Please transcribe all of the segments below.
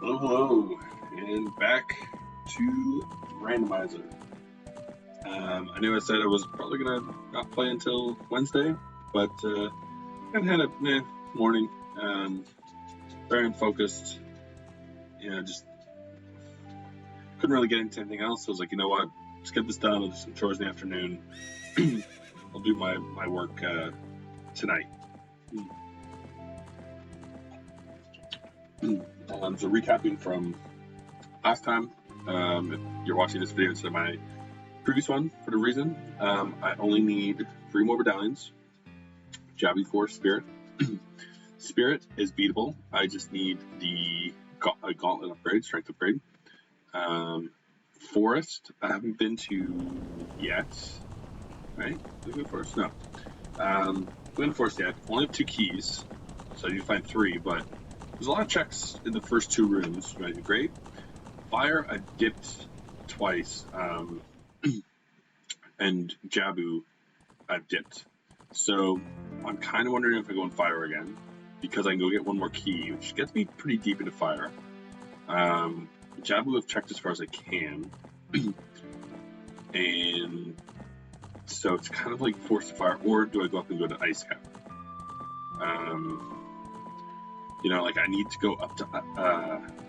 Hello, hello, and back to Randomizer. I knew I said I was probably gonna not play until Wednesday, but I had a morning, very unfocused. Just couldn't really get into anything else. So I was like, you know what, let's get this done. I'll do some chores in the afternoon. I'll do my work tonight. So recapping from last time, if you're watching this video instead of my previous one, for the reason, I only need 3 more medallions. Jabbing for Spirit. Spirit is beatable. I just need the gauntlet upgrade, strength upgrade. Forest, I haven't been to yet. Right? Did I go Forest? No. I haven't been to Forest yet. Only have 2 keys, so I need to find 3, but there's a lot of checks in the first 2 rooms, which might be great. Fire, I dipped twice, and Jabu, I've dipped. So I'm kind of wondering if I go in Fire again, because I can go get 1 more key, which gets me pretty deep into Fire. Jabu, I've checked as far as I can, and so it's kind of like forced to Fire, or do I go up and go to Ice Cap? Like I need to go up to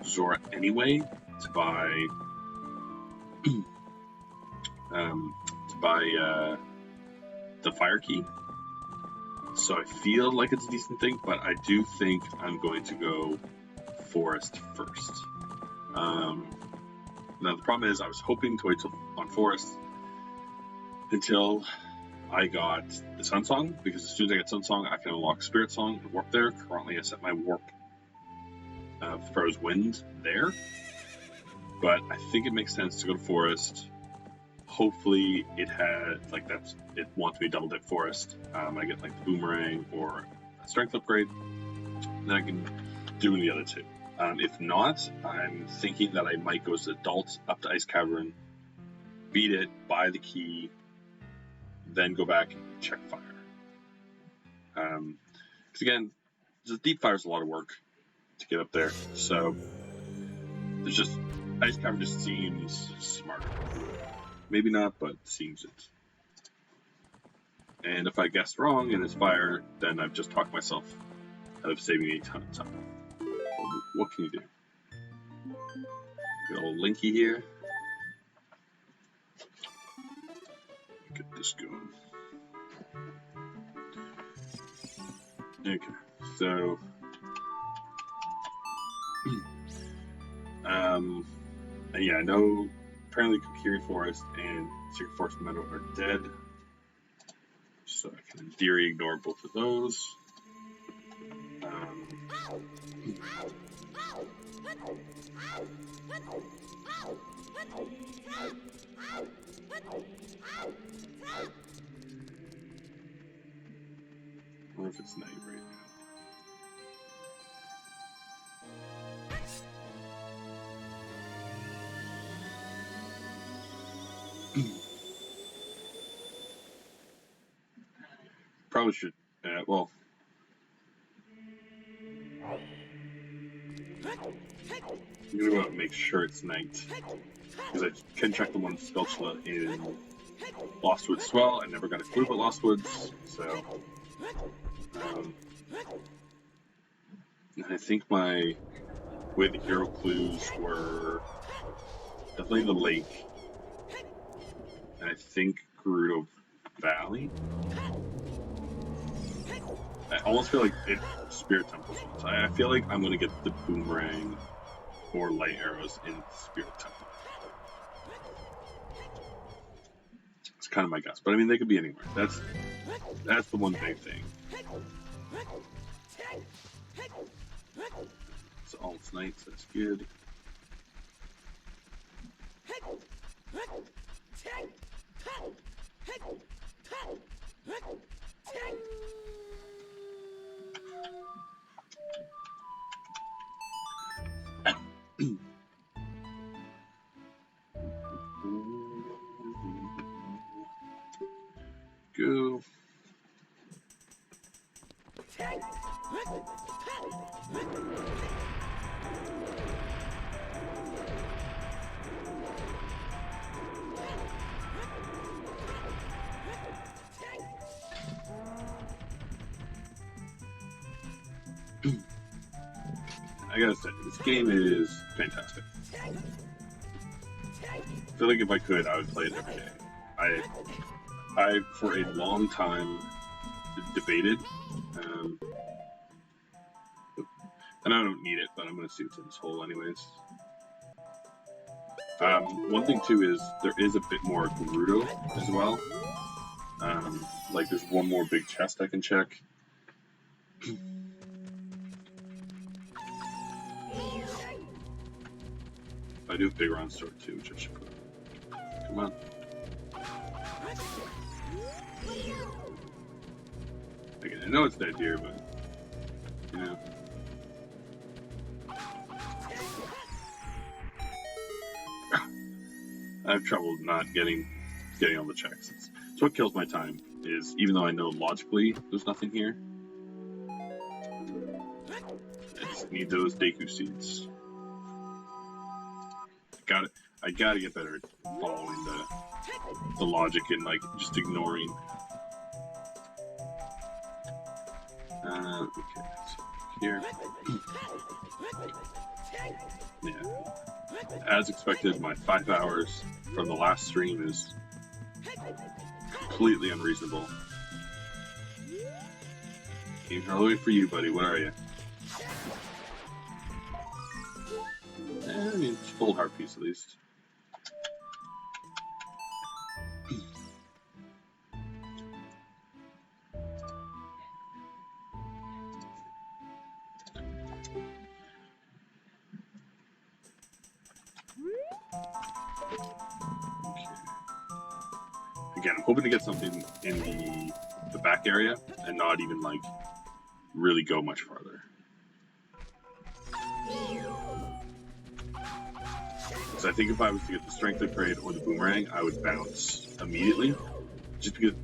Zora anyway to buy the fire key. So I feel like it's a decent thing, but I do think I'm going to go Forest first. Now the problem is I was hoping to wait on Forest until I got the Sun Song, because as soon as I get Sun Song, I can unlock Spirit Song and warp there. Currently, I set my warp Froze Wind there, but I think it makes sense to go to Forest. Hopefully, it wants me to double dip Forest. I get like the Boomerang or a Strength upgrade, and then I can do the other 2. If not, I'm thinking that I might go as Adult up to Ice Cavern, beat it, buy the key, then go back and check Fire. Because again, the Deep Fire is a lot of work to get up there, so there's just Ice Cavern just seems smarter. Maybe not, but seems it. And if I guessed wrong and it's Fire, then I've just talked myself out of saving a ton of time. What can you do? Got a little Linky here. Get this going. Okay, so yeah, I know apparently Kokiri Forest and Secret Forest Meadow are dead, so I can in theory ignore both of those. I wonder if it's night right now. Probably should, well, I'm gonna go out and make sure it's night, because I can check the one Spelchla in Lost Woods as well. I never got a clue about Lost Woods, so and I think my way the hero clues were definitely the lake, and I think Gerudo Valley. I almost feel like it's Spirit Temples. So I feel like I'm gonna get the Boomerang or Light Arrows in Spirit Temple. It's kind of my guess, but I mean they could be anywhere. That's the one big thing. So all it's night, so that's good. Go. I gotta say, this game is fantastic. I feel like if I could, I would play it every day. I for a long time, debated, and I don't need it, but I'm gonna see what's in this hole anyways. One thing too is there is a bit more Gerudo as well. Like there's one more big chest I can check. I do have big round sword too, which I should put. Come on. Again, I know it's dead here, but you know. I have trouble not getting all the checks. It's what kills my time. Is even though I know logically there's nothing here, I just need those Deku seeds. I gotta get better at following the logic and like just ignoring. Okay, so here. Yeah. As expected, my 5 hours from the last stream is completely unreasonable. Came all the way for you, buddy. What are you? I mean, it's full heart piece at least. Again, I'm hoping to get something in the back area and not even like really go much farther. So I think if I was to get the strength upgrade or the boomerang, I would bounce immediately. Just because,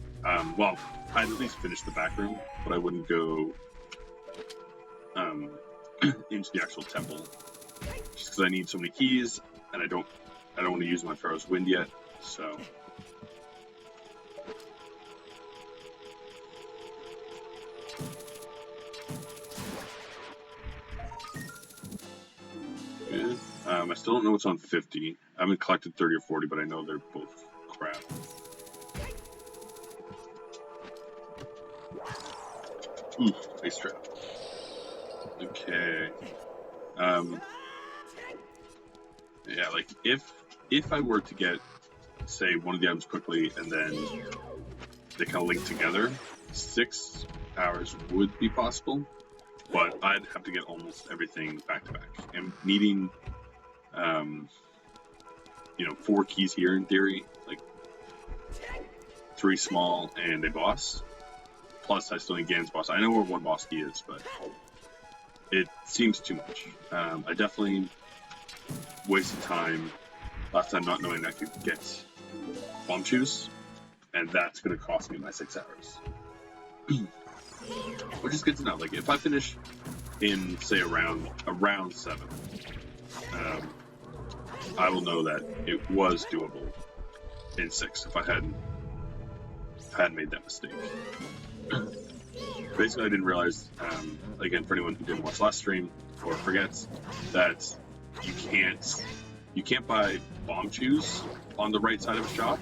well, I'd at least finish the back room, but I wouldn't go into the actual temple. Just because I need so many keys, and I don't want to use my Pharaoh's Wind yet, so. Good. I still don't know what's on 50. I haven't collected 30 or 40, but I know they're both crap. Ice trap. Okay. Yeah, like if I were to get, say, one of the items quickly and then they kind of link together, 6 hours would be possible, but I'd have to get almost everything back to back. And needing, 4 keys here in theory, like 3 small and a boss. Plus, I still need Ganon's boss. I know where 1 boss key is, but it seems too much. I definitely wasted time last time not knowing I could get bomb shoes, and that's going to cost me my 6 hours. Which is good to know. Like, if I finish in, say, around 7, I will know that it was doable in 6 if I hadn't made that mistake. Basically, I didn't realize, again, for anyone who didn't watch last stream or forgets, that you can't buy bomb shoes on the right side of a shop,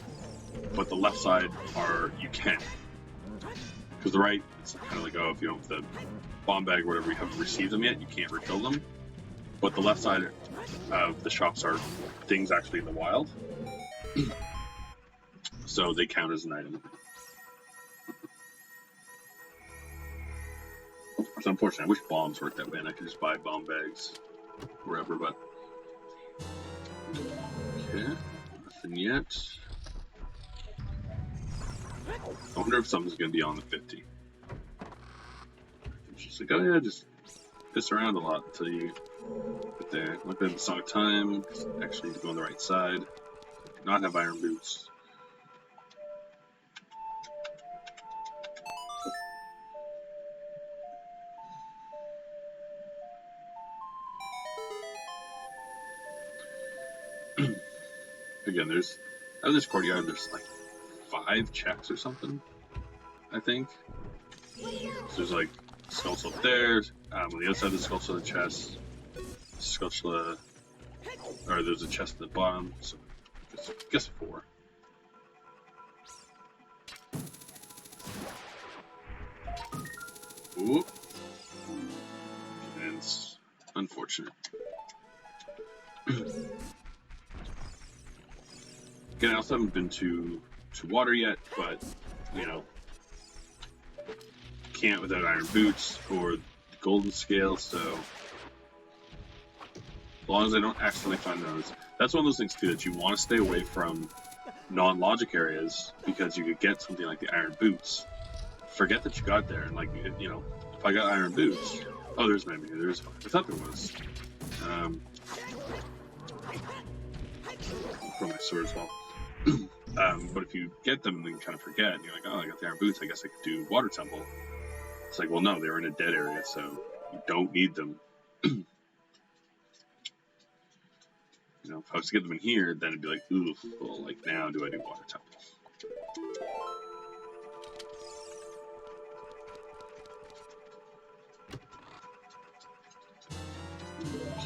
but the left side you can. Because the right, it's kind of like, if you don't have the bomb bag or whatever, you haven't received them yet, you can't refill them. But the left side of the shops are things actually in the wild. So they count as an item. So unfortunately, I wish bombs worked that way and I could just buy bomb bags wherever, but... Okay, nothing yet. I wonder if something's going to be on the 50. It's just like, oh yeah, just piss around a lot until you get there. Look at the Song of Time, actually need to go on the right side. Not have iron boots. again, there's out of this courtyard, there's like 5 checks or something, I think. So there's like skulls up there. On the outside of the skull chest, skull, or there's a chest at the bottom. So I guess 4. Ooh. And it's unfortunate. Again, I also haven't been to water yet, but you know, can't without iron boots or the golden scale. So as long as I don't accidentally find those, that's one of those things too that you want to stay away from non-logic areas, because you could get something like the iron boots, forget that you got there, and like, you know, if I got iron boots, oh, there's an enemy. There's, I thought there was. Put my sword as well. But if you get them, then you kind of forget, and you're like, oh, I got the iron boots, I guess I could do water temple. It's like, well, no, they were in a dead area, so you don't need them. You know, if I was to get them in here, then it'd be like, ooh, well, like, now do I do water temple?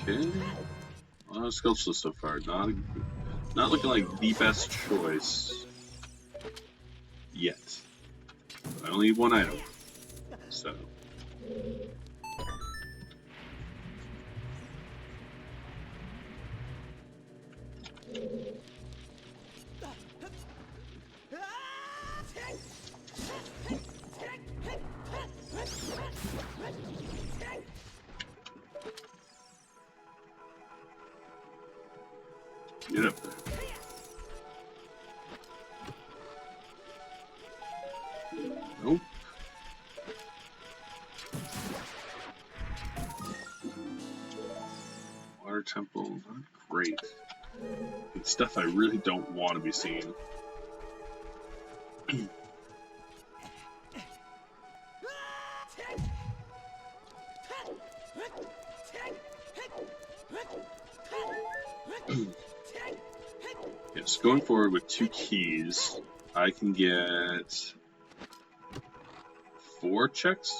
Okay. Well, Sculpture so far, not looking like the best choice yet. But I only need 1 item, so. Get up there. Nope. Water temple, not great. It's stuff I really don't want to be seeing. Yes, going forward with 2 keys, I can get 4 checks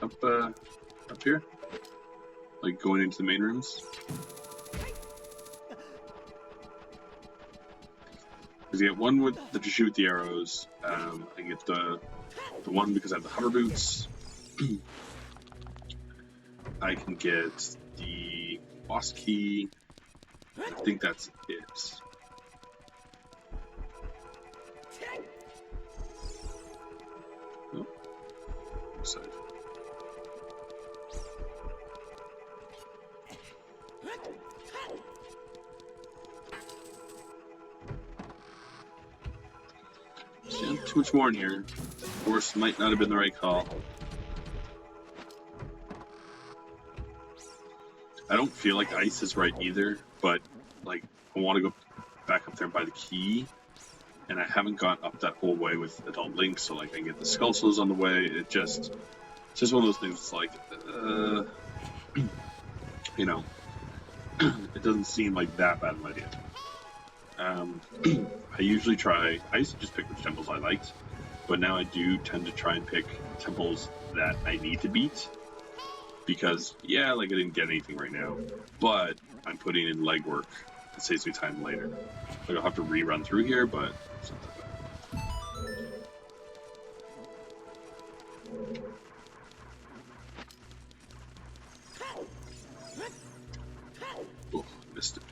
up here, like going into the main rooms. Because you get 1 with that you shoot with the arrows. I get the 1 because I have the hover boots. I can get the boss key. I think that's it. Oh, excited. Yeah, too much more in here. Of course, might not have been the right call. I don't feel like ice is right either, but like I want to go back up there and buy the key, and I haven't gone up that whole way with Adult Link, so like I can get the Skullsels on the way. It's just one of those things. It's like, you know, it doesn't seem like that bad of an idea. I usually try. I used to just pick which temples I liked, but now I do tend to try and pick temples that I need to beat. Because, yeah, like I didn't get anything right now, but I'm putting in legwork. It saves me time later. Like I'll have to rerun through here, but it's not that bad. Oh, missed it.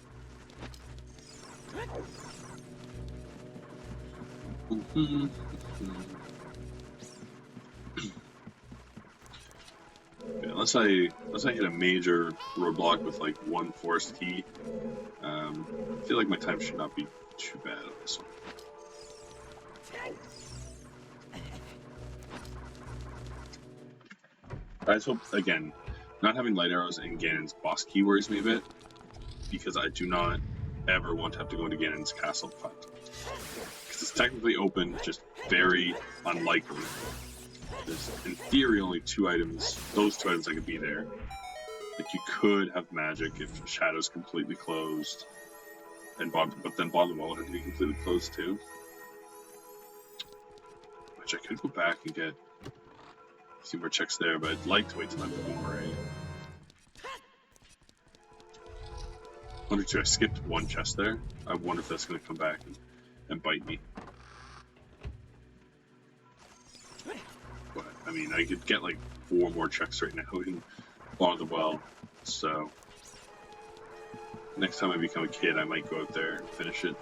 Yeah, unless I hit a major roadblock with like 1 forest key, I feel like my time should not be too bad on this one. I just hope, again, not having light arrows in Ganon's boss key worries me a bit, because I do not ever want to have to go into Ganon's castle to fight him. Because it's technically open, just very unlikely. There's, in theory, only 2 items, those 2 items that could be there. Like, you could have magic if Shadow's completely closed. and but then bottom wall had to be completely closed too. Which I could go back and get a few more checks there, but I'd like to wait till I'm boomerang. I wonder too, I skipped one chest there. I wonder if that's going to come back and bite me. But, I mean, I could get like 4 more checks right now in Bottom of the Well, so next time I become a kid, I might go out there and finish it.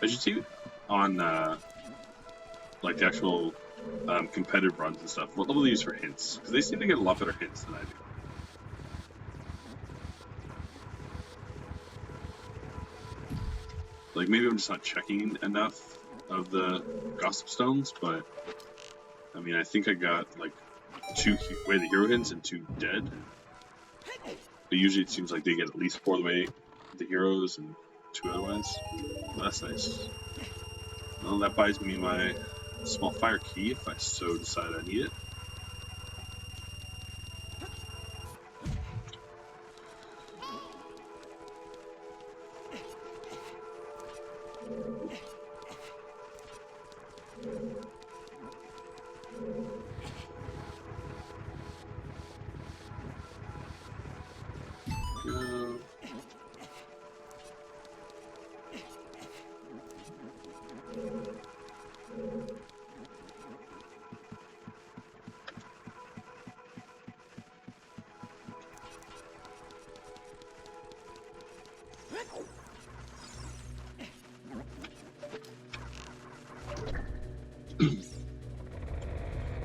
As you see on like the actual competitive runs and stuff, what level do you use for hints? Because they seem to get a lot better hints than I do. Like maybe I'm just not checking enough of the gossip stones, but I mean I think I got like 2 way the hero hints and 2 dead. But usually it seems like they get at least 4 the way the heroes and 2 otherwise. Well, that's nice. Well, that buys me my small fire key if I so decide I need it.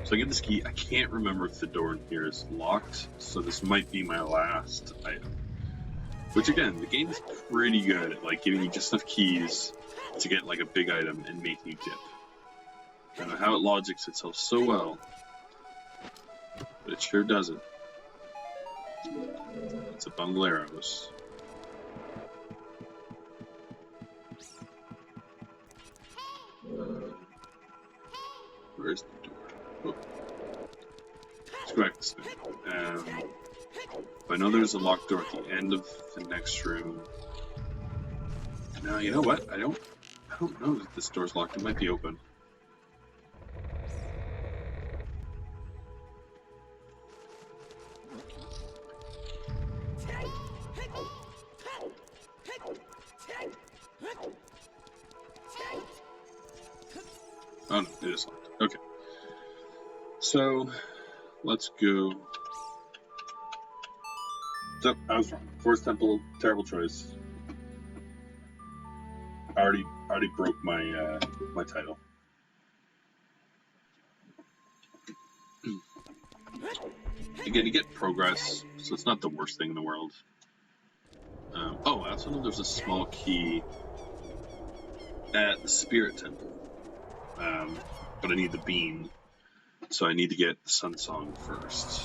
So I get this key. I can't remember if the door in here is locked, so this might be my last item. Which again, the game is pretty good at like giving you just enough keys to get like a big item and making you dip. I don't know how it logics itself so well, but it sure does it. It's a bundle of arrows. Where's the door? Oh. Let's go back this way. I know there's a locked door at the end of the next room. Now, you know what? I don't know that this door's locked. It might be open. Oh no, it is locked. Okay. So, let's go. So, I was wrong. Forest Temple, terrible choice. I already broke my my title. Again, you get progress, so it's not the worst thing in the world. Oh, I also know there's a small key at the Spirit Temple. But I need the bean, so I need to get the Sun Song first.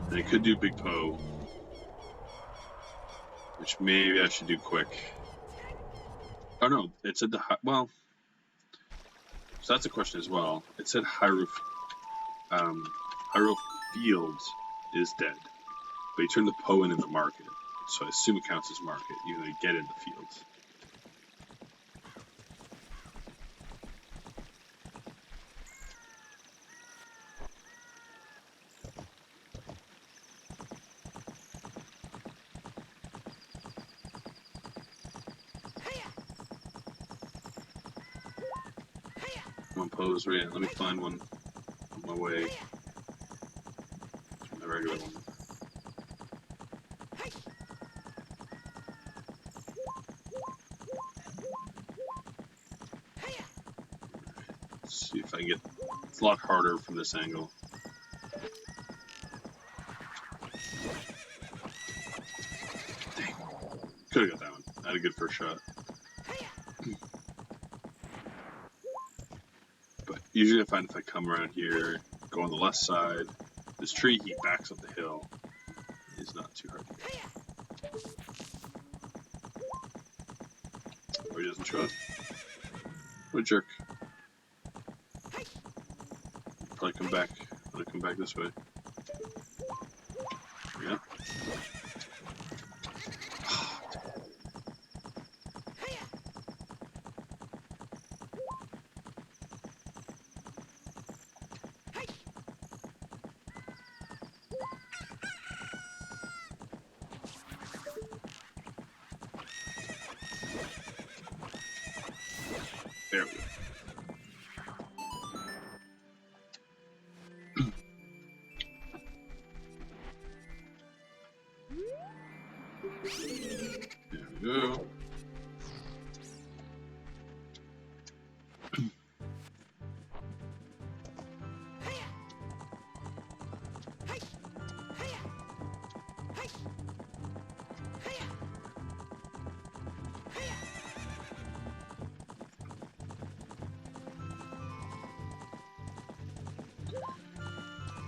And I could do Big Poe, which maybe I should do quick. Oh no, it said well, so that's a question as well. It said Hyrule Field is dead, but you turn the Poe in the market, so I assume it counts as market, even though you get in the field. One pose, right? Let me find one on my way. My regular one. Let's see if I can get. It's a lot harder from this angle. Dang. Could have got that one. I had a good first shot. But usually I find if I come around here, go on the left side, this tree, he backs up the hill. It's not too hard to get. Or he doesn't show up. What a jerk. Probably come back. I'm gonna come back this way. Yeah. There we go. There we go.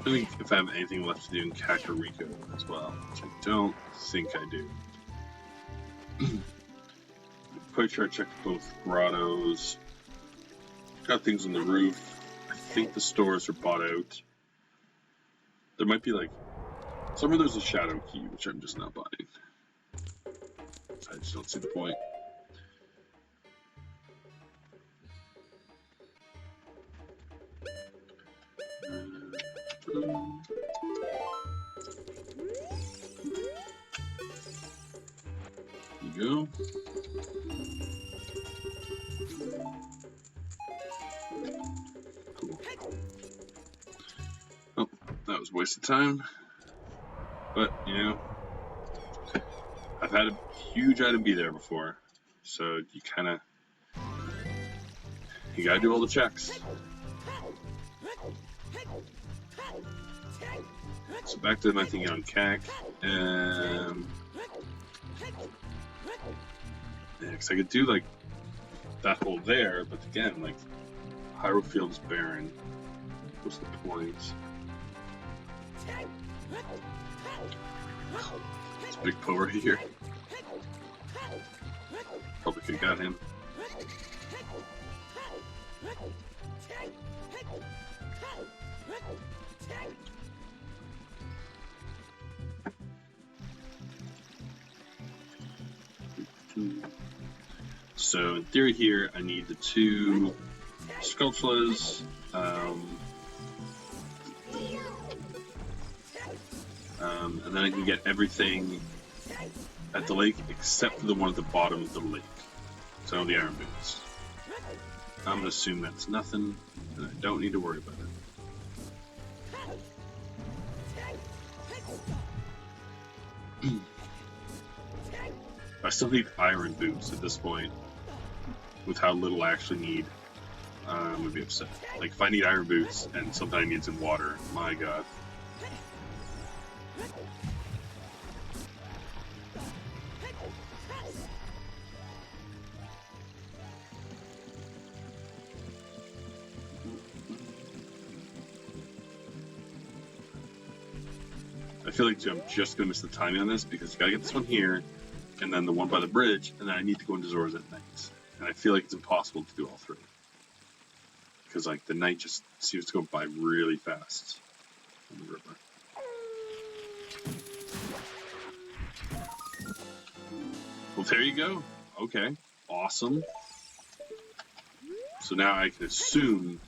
I think if I have anything left to do in Kakariko as well, which I don't think I do. Pretty sure I checked both grottos. Got things on the roof. I think the stores are bought out. There might be like somewhere there's a shadow key, which I'm just not buying. I just don't see the point. There you go. Cool. Oh, that was a waste of time. But, you know, I've had a huge item be there before. So you kinda... You gotta do all the checks. So back to my thing on CAC. Yeah, because I could do like that hole there, but again, like Hyrule Field's barren. What's the point? It's a big Poe right here. Probably could have got him. So in theory here, I need the two Sculptulas, and then I can get everything at the lake except for the one at the bottom of the lake. So the Iron Boots. I'm gonna assume that's nothing, and I don't need to worry about it. I still need Iron Boots at this point. With how little I actually need, I'm gonna be upset. Like, if I need Iron Boots and something I need some water, my god. I feel like I'm just gonna miss the timing on this because you gotta get this one here, and then the one by the bridge, and then I need to go into Zora's at night. And I feel like it's impossible to do all three. Because, like, the night just seems to go by really fast on the river. Well, there you go. Okay. Awesome. So now I can assume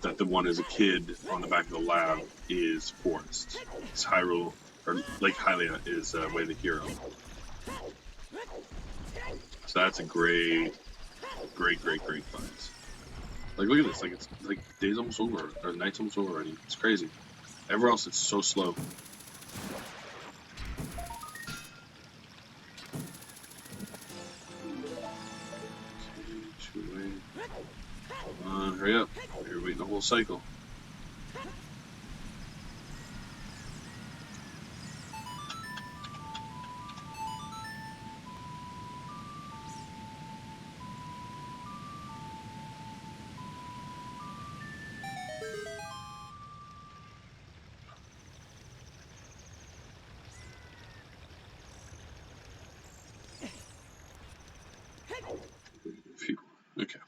that the one as a kid on the back of the lab is Forest. It's Hyrule, or Lake Hylia is Way the Hero. So that's a great find. Like, look at this. Like, it's like day's almost over, or night's almost over already. It's crazy. Everywhere else, it's so slow. Okay, come on, hurry up. You're waiting the whole cycle. Phew. Okay.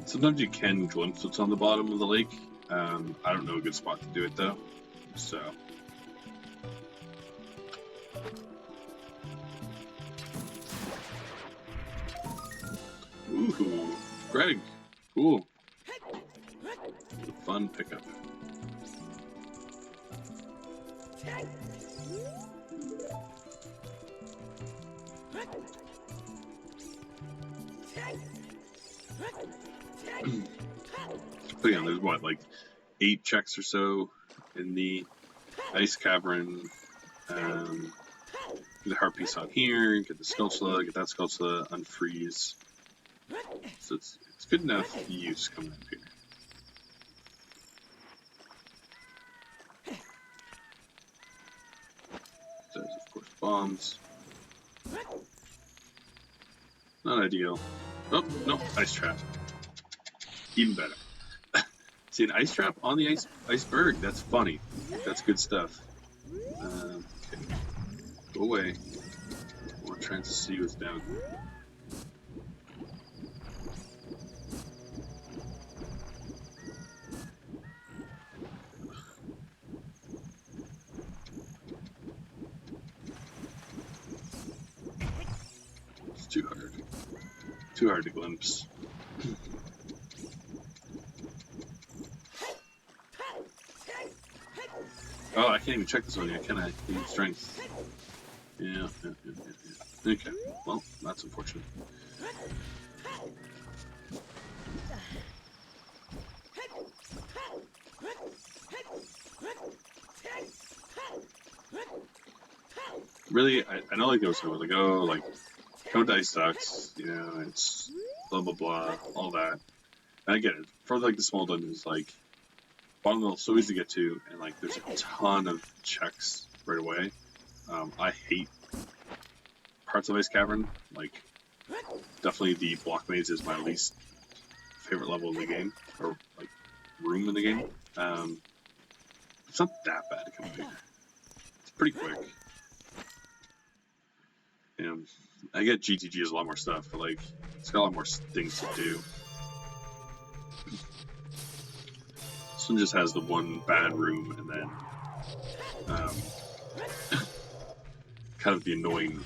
Sometimes you can glimpse what's on the bottom of the lake. I don't know a good spot to do it though, so. Ooh, Greg, cool. Fun pickup. But yeah, there's what, like 8 checks or so in the ice cavern. Get the heart piece on here, get the sculptula, get that sculptula, unfreeze. So it's good enough use coming up here. There's of course bombs. Not ideal. Oh, no, ice trap. Even better. See, an ice trap on the iceberg. That's funny. That's good stuff. Okay. Go away. We're trying to see what's down here. It's too hard. Too hard to glimpse. Oh, I can't even check this one yet, can I? Need strength. Yeah. Okay, well, that's unfortunate. Really, I know like those people like, oh, like, Cone Dice sucks, you know, it's blah blah blah, all that. And I get it. For like the small dungeons, like, bottom level so easy to get to, and like there's a ton of checks right away. I hate parts of Ice Cavern. Like, definitely the block maze is my least favorite level in the game, or like room in the game. It's not that bad to come up here. It's pretty quick. And I get GTG has a lot more stuff, but like it's got a lot more things to do. This one just has the one bad room, and then kind of the annoying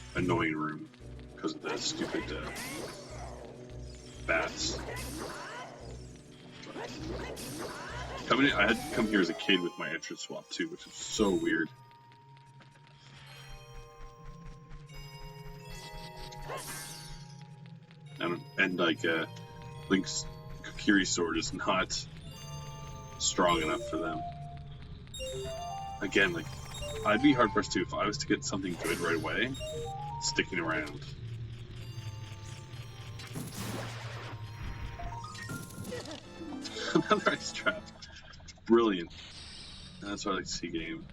room because of the stupid bats. Coming in, I had to come here as a kid with my entrance swap too, which is so weird. And like Link's Kokiri sword is not strong enough for them. Again, like, I'd be hard pressed too if I was to get something good right away, sticking around. Another ice trap. Brilliant. That's what I like to see game.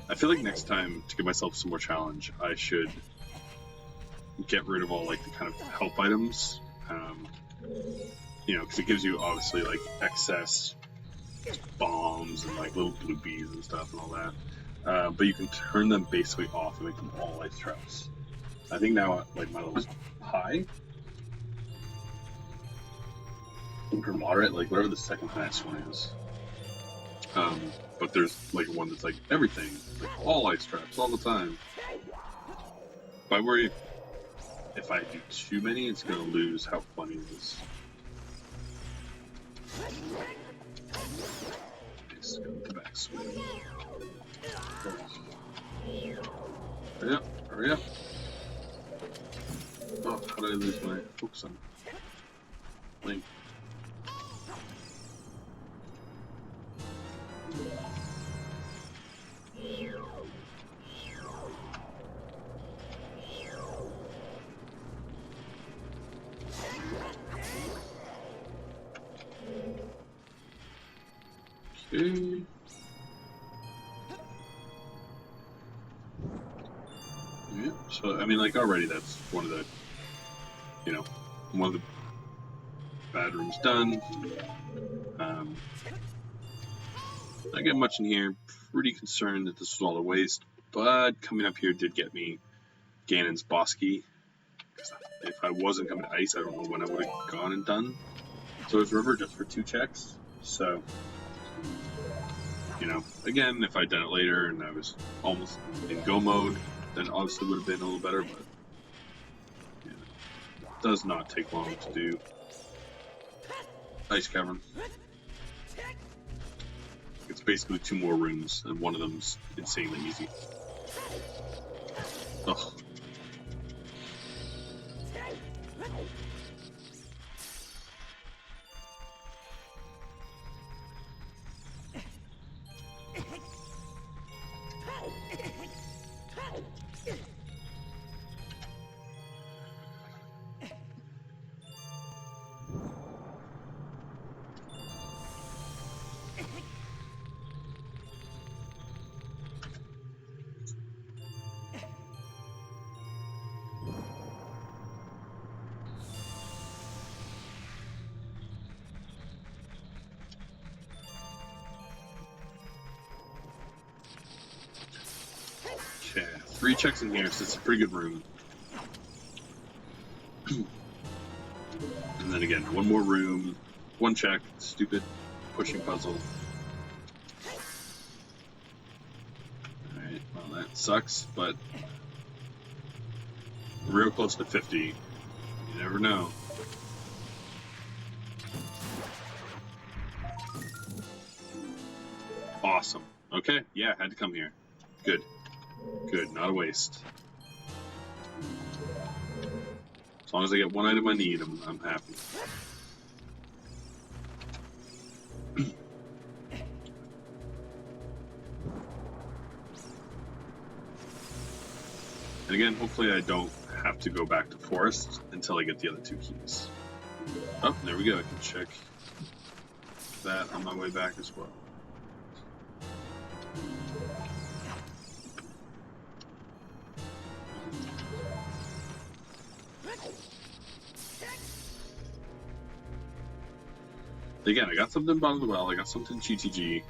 I feel like next time, to give myself some more challenge, I should get rid of all like the kind of help items. You know, because it gives you obviously like excess bombs and like little bloopies and stuff and all that. But you can turn them basically off and make them all ice traps. I think now like my level's high or moderate, like whatever the second highest one is. But there's like one that's like everything, like all ice traps all the time. But I worry if I do too many, it's gonna lose how fun it is. Let's go to the back swing. Hurry up, hurry up. Oh, how did I lose my focus on Link? Okay. Yeah, so I mean, like already that's one of the, you know, one of the bad room's done. Not getting much in here. Pretty concerned that this was all a waste, but coming up here did get me Ganon's boss key. If I wasn't coming to ice, I don't know when I would have gone and done Zora's River just for 2 checks. So, you know, again, if I'd done it later and I was almost in go mode, then obviously would have been a little better, but yeah, it does not take long to do Ice Cavern. It's basically 2 more rooms, and one of them's insanely easy. Ugh. Okay, 3 checks in here, so it's a pretty good room. And then again, 1 more room, 1 check, stupid pushing puzzle. Alright, well that sucks, but real close to 50. You never know. Awesome. Okay, yeah, had to come here. Good. Good, not a waste. As long as I get 1 item I need, I'm happy. And again, hopefully I don't have to go back to Forest until I get the other 2 keys. Oh, there we go. I can check that on my way back as well. Again, I got something in Bottom of the Well, I got something in GTG,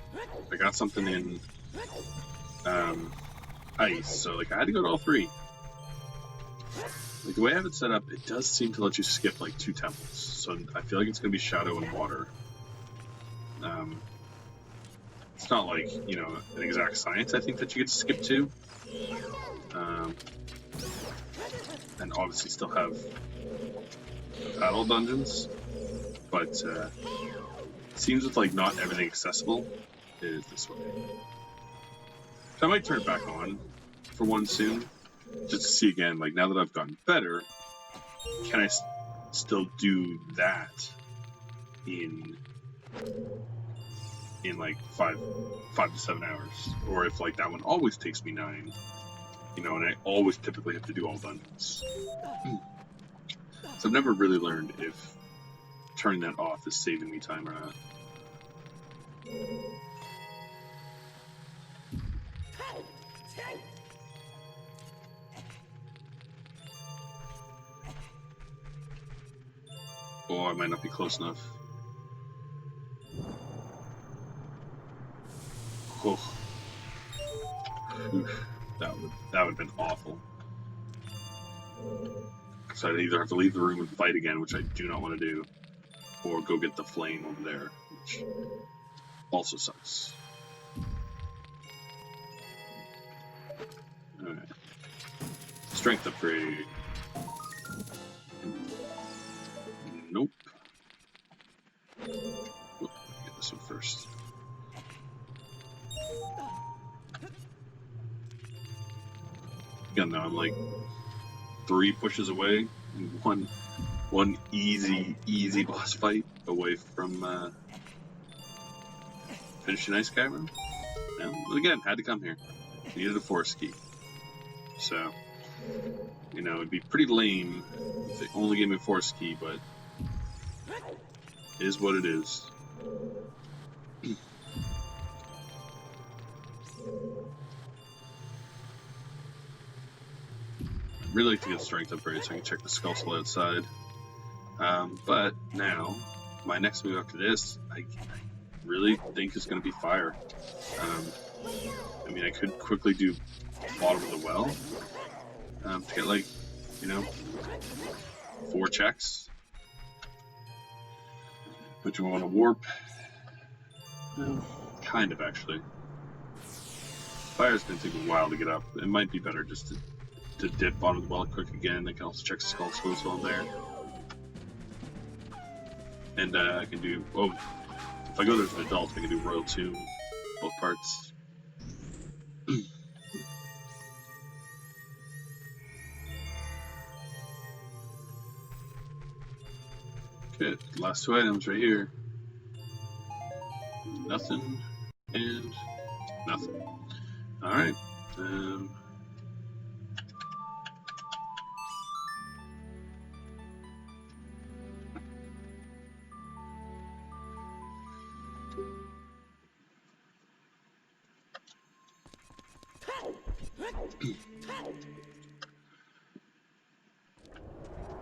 I got something in Ice, so like I had to go to all 3. Like the way I have it set up, it does seem to let you skip like 2 temples, so I feel like it's going to be Shadow and Water. It's not like, you know, an exact science I think that you get to skip 2. And obviously still have the battle dungeons, but it seems with like not everything accessible is this way. So I might turn it back on for 1 soon, just to see again, like now that I've gotten better, can I still do that in like 5 to 7 hours, or if like that one always takes me 9, you know, and I always typically have to do all dungeons. So I've never really learned if turning that off is saving me time or not. Oh, I might not be close enough. Oh. Oof. That would have been awful. So I'd either have to leave the room and fight again, which I do not want to do, or go get the flame over there, which also sucks. Alright. Strength upgrade. Nope. Whoop, get this one first. Again, though, I'm like 3 pushes away, and one easy boss fight away from finishing Ice Cavern. But again, had to come here. Needed a Forest key. So, you know, it'd be pretty lame if they only gave me a Forest key, but it is what it is. I'd really like to get strength upgrade so I can check the skull skull outside. But now, my next move after this, I really think is going to be fire. I mean, I could quickly do bottom of the well to get, like, you know, 4 checks. But do I want to warp? Kind of, actually. Fire's going to take a while to get up. It might be better just to dip bottom of the well quick again. I can also check Skull Slows while I'm there. And I can do... Oh, if I go there as an adult, I can do Royal Tomb, both parts. Okay, last 2 items right here. Nothing, and nothing. Alright.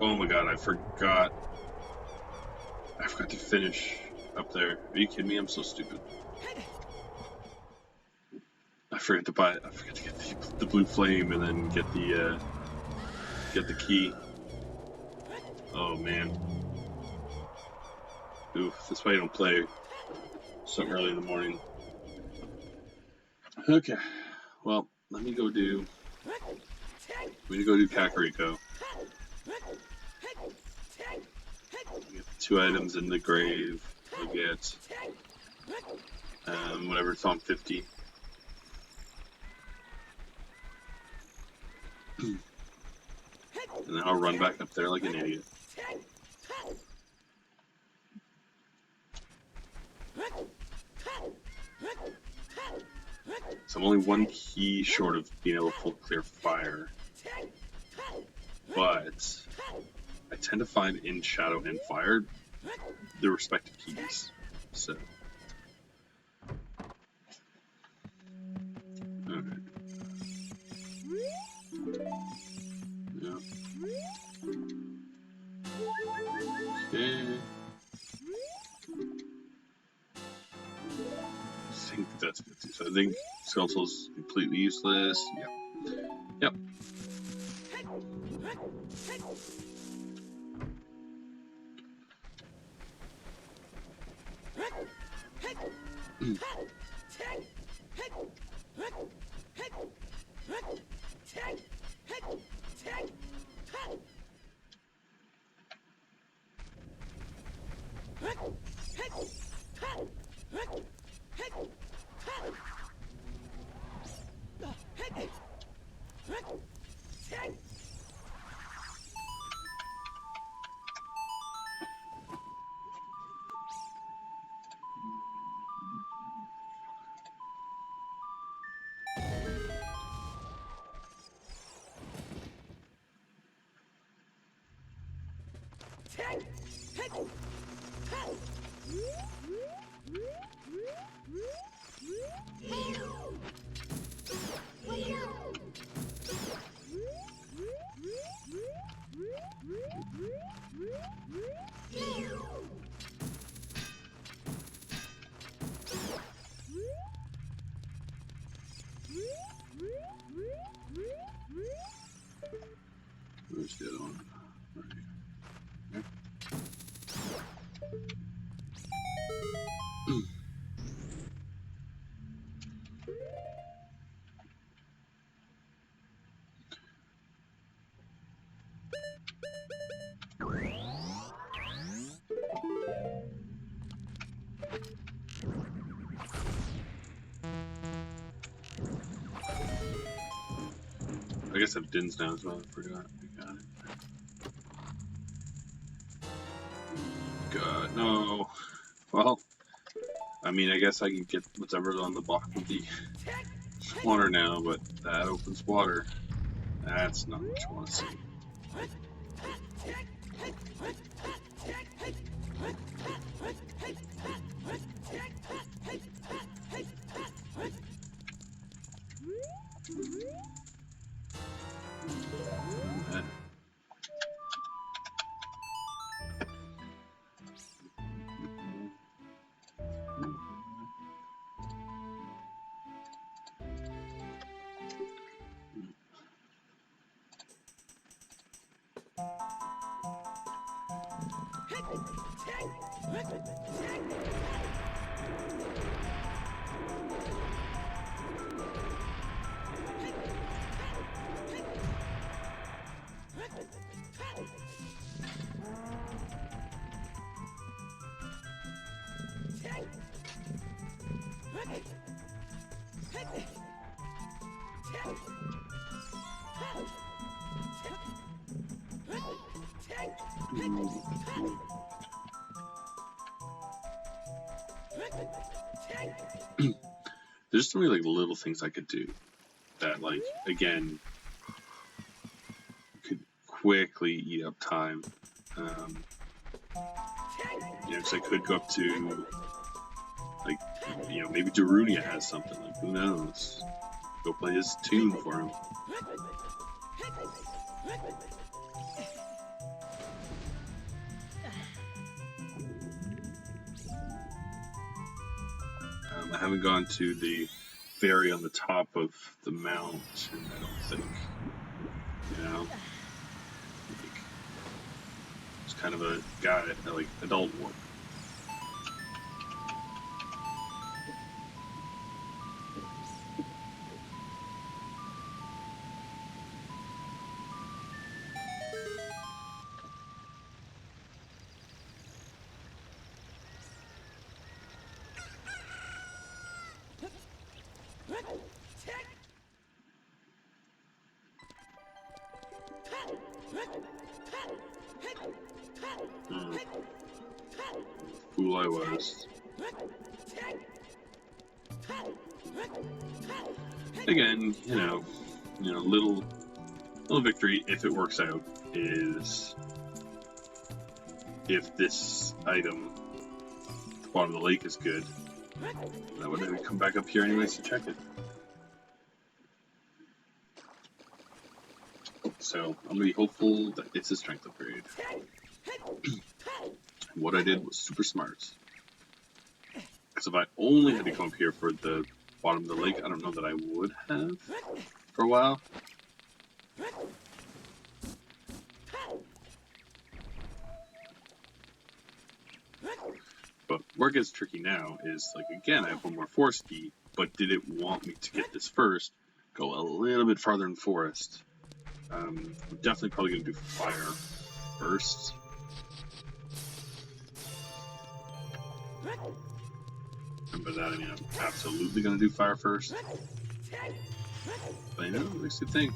Oh my god, I forgot to finish up there. Are you kidding me? I'm so stupid. I forgot to get the blue flame and then get the key. Oh man. Oof, that's why you don't play so early in the morning. Okay. Well, let me go do Kakariko. Get 2 items in the grave. I'll get whatever, it's on 50. And then I'll run back up there like an idiot. So I'm only 1 key short of being able to full clear fire. But I tend to find in Shadow and Fire the respective keys. So. Alright. Yeah. Okay. I think that's good too. So I think Skeletal's completely useless. Yep. Yep. Where's the other one? Right here. I guess I have Dins now as well, I forgot. I got it. God, no. Well, I mean, I guess I can get whatever's on the bottom of the water now, but that opens water. That's not what you want to see. There's so many like little things I could do that, like, again, could quickly eat up time. You know, because I could go up to, like, you know, maybe Darunia has something. Like, who knows? Go play his tune for him. I haven't gone to the ferry on the top of the mountain, I don't think. You know? Like, it's kind of a guy, like, adult work. Fool I was. Again, you know, little victory, if it works out, is if this item at the bottom of the lake is good, I would maybe come back up here anyways to check it. So I'm gonna be hopeful that it's a strength upgrade. What I did was super smart. Because if I only had to come up here for the bottom of the lake, I don't know that I would have for a while. But where it gets tricky now is, like, again, I have one more forest key, but did it want me to get this first, go a little bit farther in forest? I'm definitely probably going to do fire first. And by that I mean I'm absolutely going to do fire first. But I know, it makes you think.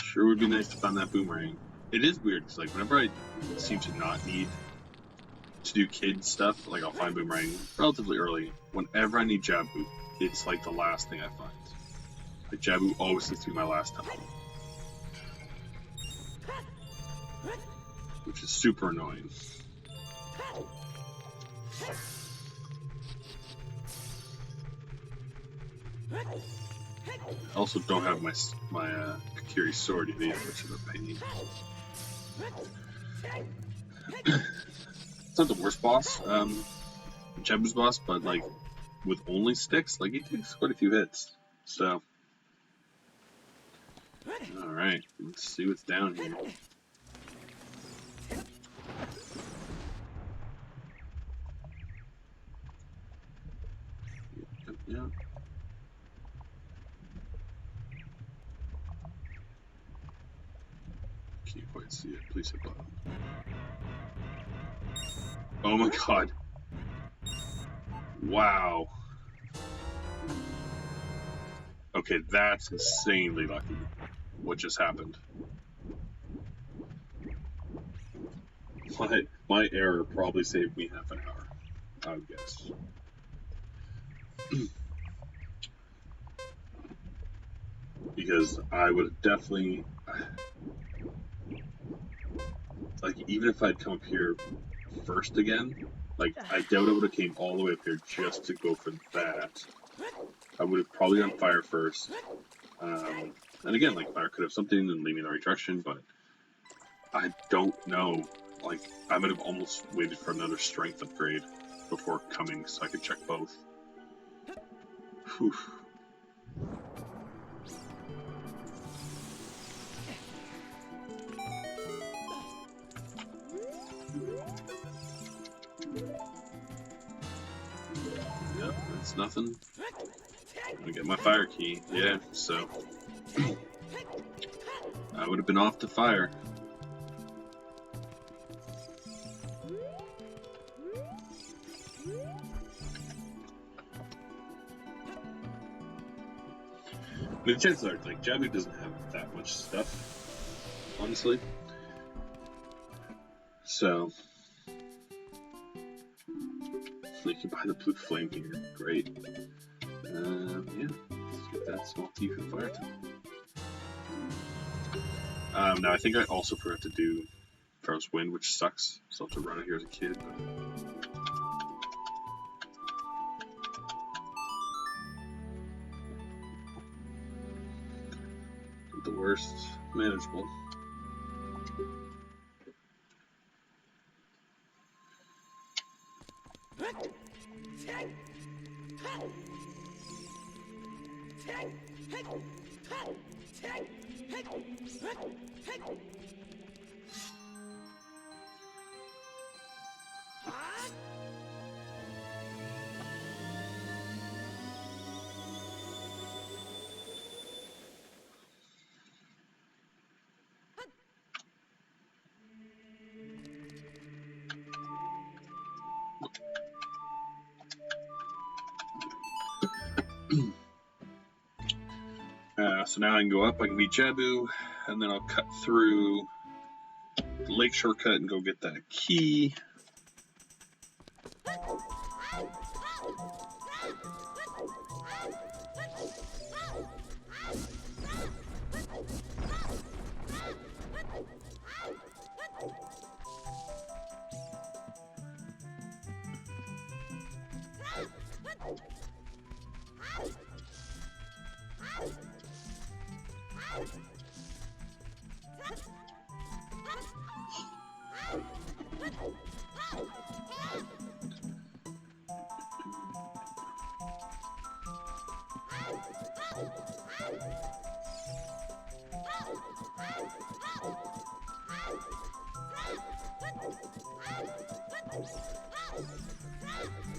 Sure would be nice to find that boomerang. It is weird, because, like, whenever I seem to not need to do kid stuff, like, I'll find boomerang relatively early. Whenever I need Jabu, it's, like, the last thing I find. Like, Jabu always seems to be my last temple. Which is super annoying. I also don't have my Kakiri sword either, which is a pain. It's not the worst boss, Jabu's boss, but, like, with only sticks, like, he takes quite a few hits. So, alright, let's see what's down here. Yep. Can't quite see it. Please hit button. Oh my god. Wow. Okay, that's insanely lucky. What just happened? My error probably saved me half an hour, I would guess. because I would have definitely, like, even if I'd come up here first again, like, I doubt I would have came all the way up here just to go for that. I would have probably gone fire first. And again, like, fire could have something and lead me in the right direction, but I don't know. Like, I would have almost waited for another strength upgrade before coming so I could check both. Whew. Yep, that's nothing. I'm gonna get my fire key. Yeah, so I would have been off to fire. I mean, the chances are, like, Jabu doesn't have that much stuff, honestly. So, you can buy the blue flame here. Great. Yeah, let's get that small tea for the fire temple. Now, I think I also forgot to do Pharaoh's Wind, which sucks. So I have to run it here as a kid. But the worst, manageable. So now I can go up, I can beat Jabu, and then I'll cut through the lake shortcut and go get that key.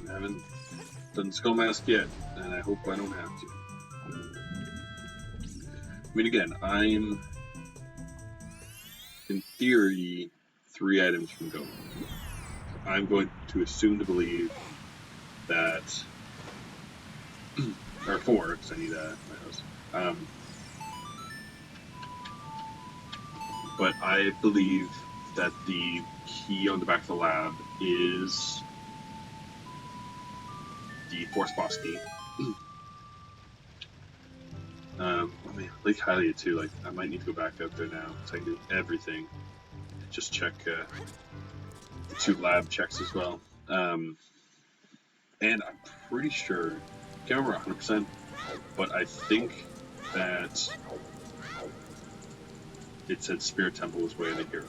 I haven't done Skull Mask yet, and I hope I don't have to. I mean, again, I'm, in theory, 3 items from going. I'm going to assume to believe that, or 4, because I need that in my house. But I believe that the key on the back of the lab is the Force Boss key. I mean, Lake Hylia too, like, I might need to go back out there now, so I can do everything. Just check the 2 lab checks as well. And I'm pretty sure, can't remember 100%, but I think that it said Spirit Temple was way in here.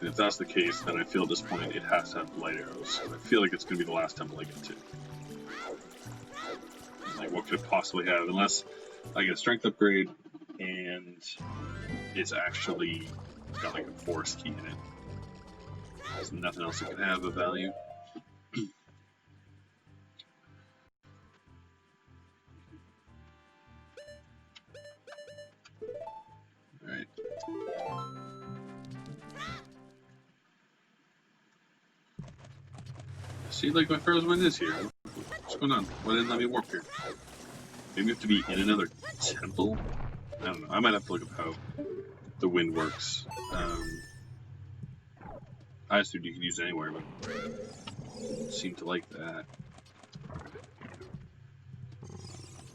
And if that's the case, then I feel at this point it has to have light arrows. I feel like it's going to be the last temple I get to. Like, what could it possibly have? Unless I get a strength upgrade and it's actually got like a force key in it. There's nothing else it can have of value. Alright. See, like, my Pharaoh's Wind is here. What's going on? Why didn't it let me warp here? Maybe you have to be in another temple? I don't know. I might have to look up how the wind works. I assumed you could use it anywhere, but seem to like that.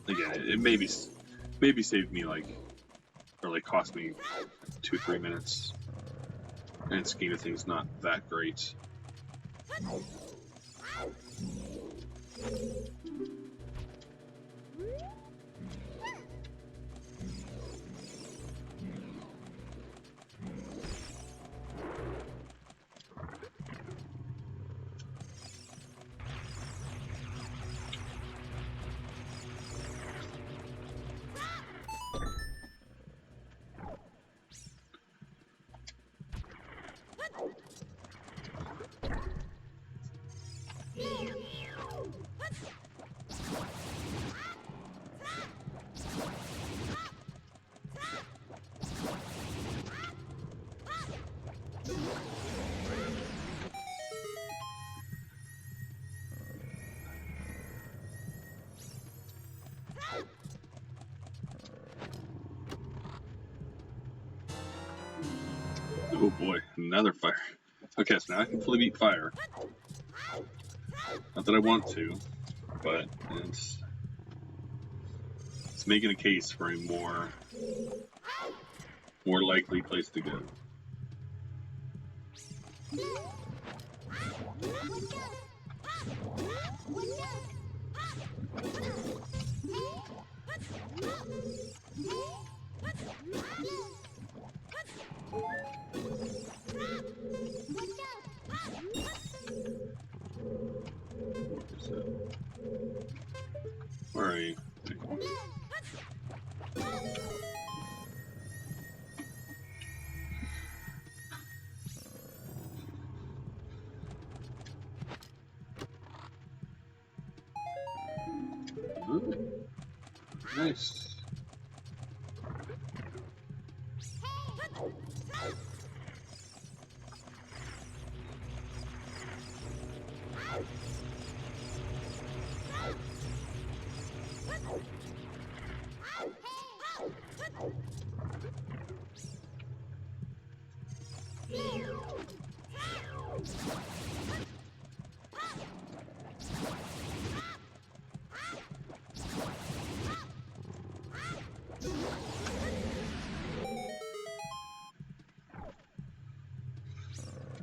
Again, it maybe saved me like, or like cost me 2-3 minutes. And scheme of things, not that great. Oh boy, another fire. Okay, so now I can fully beat fire. Not that I want to, but it's making a case for a more likely place to go. Where are you? Ooh, nice.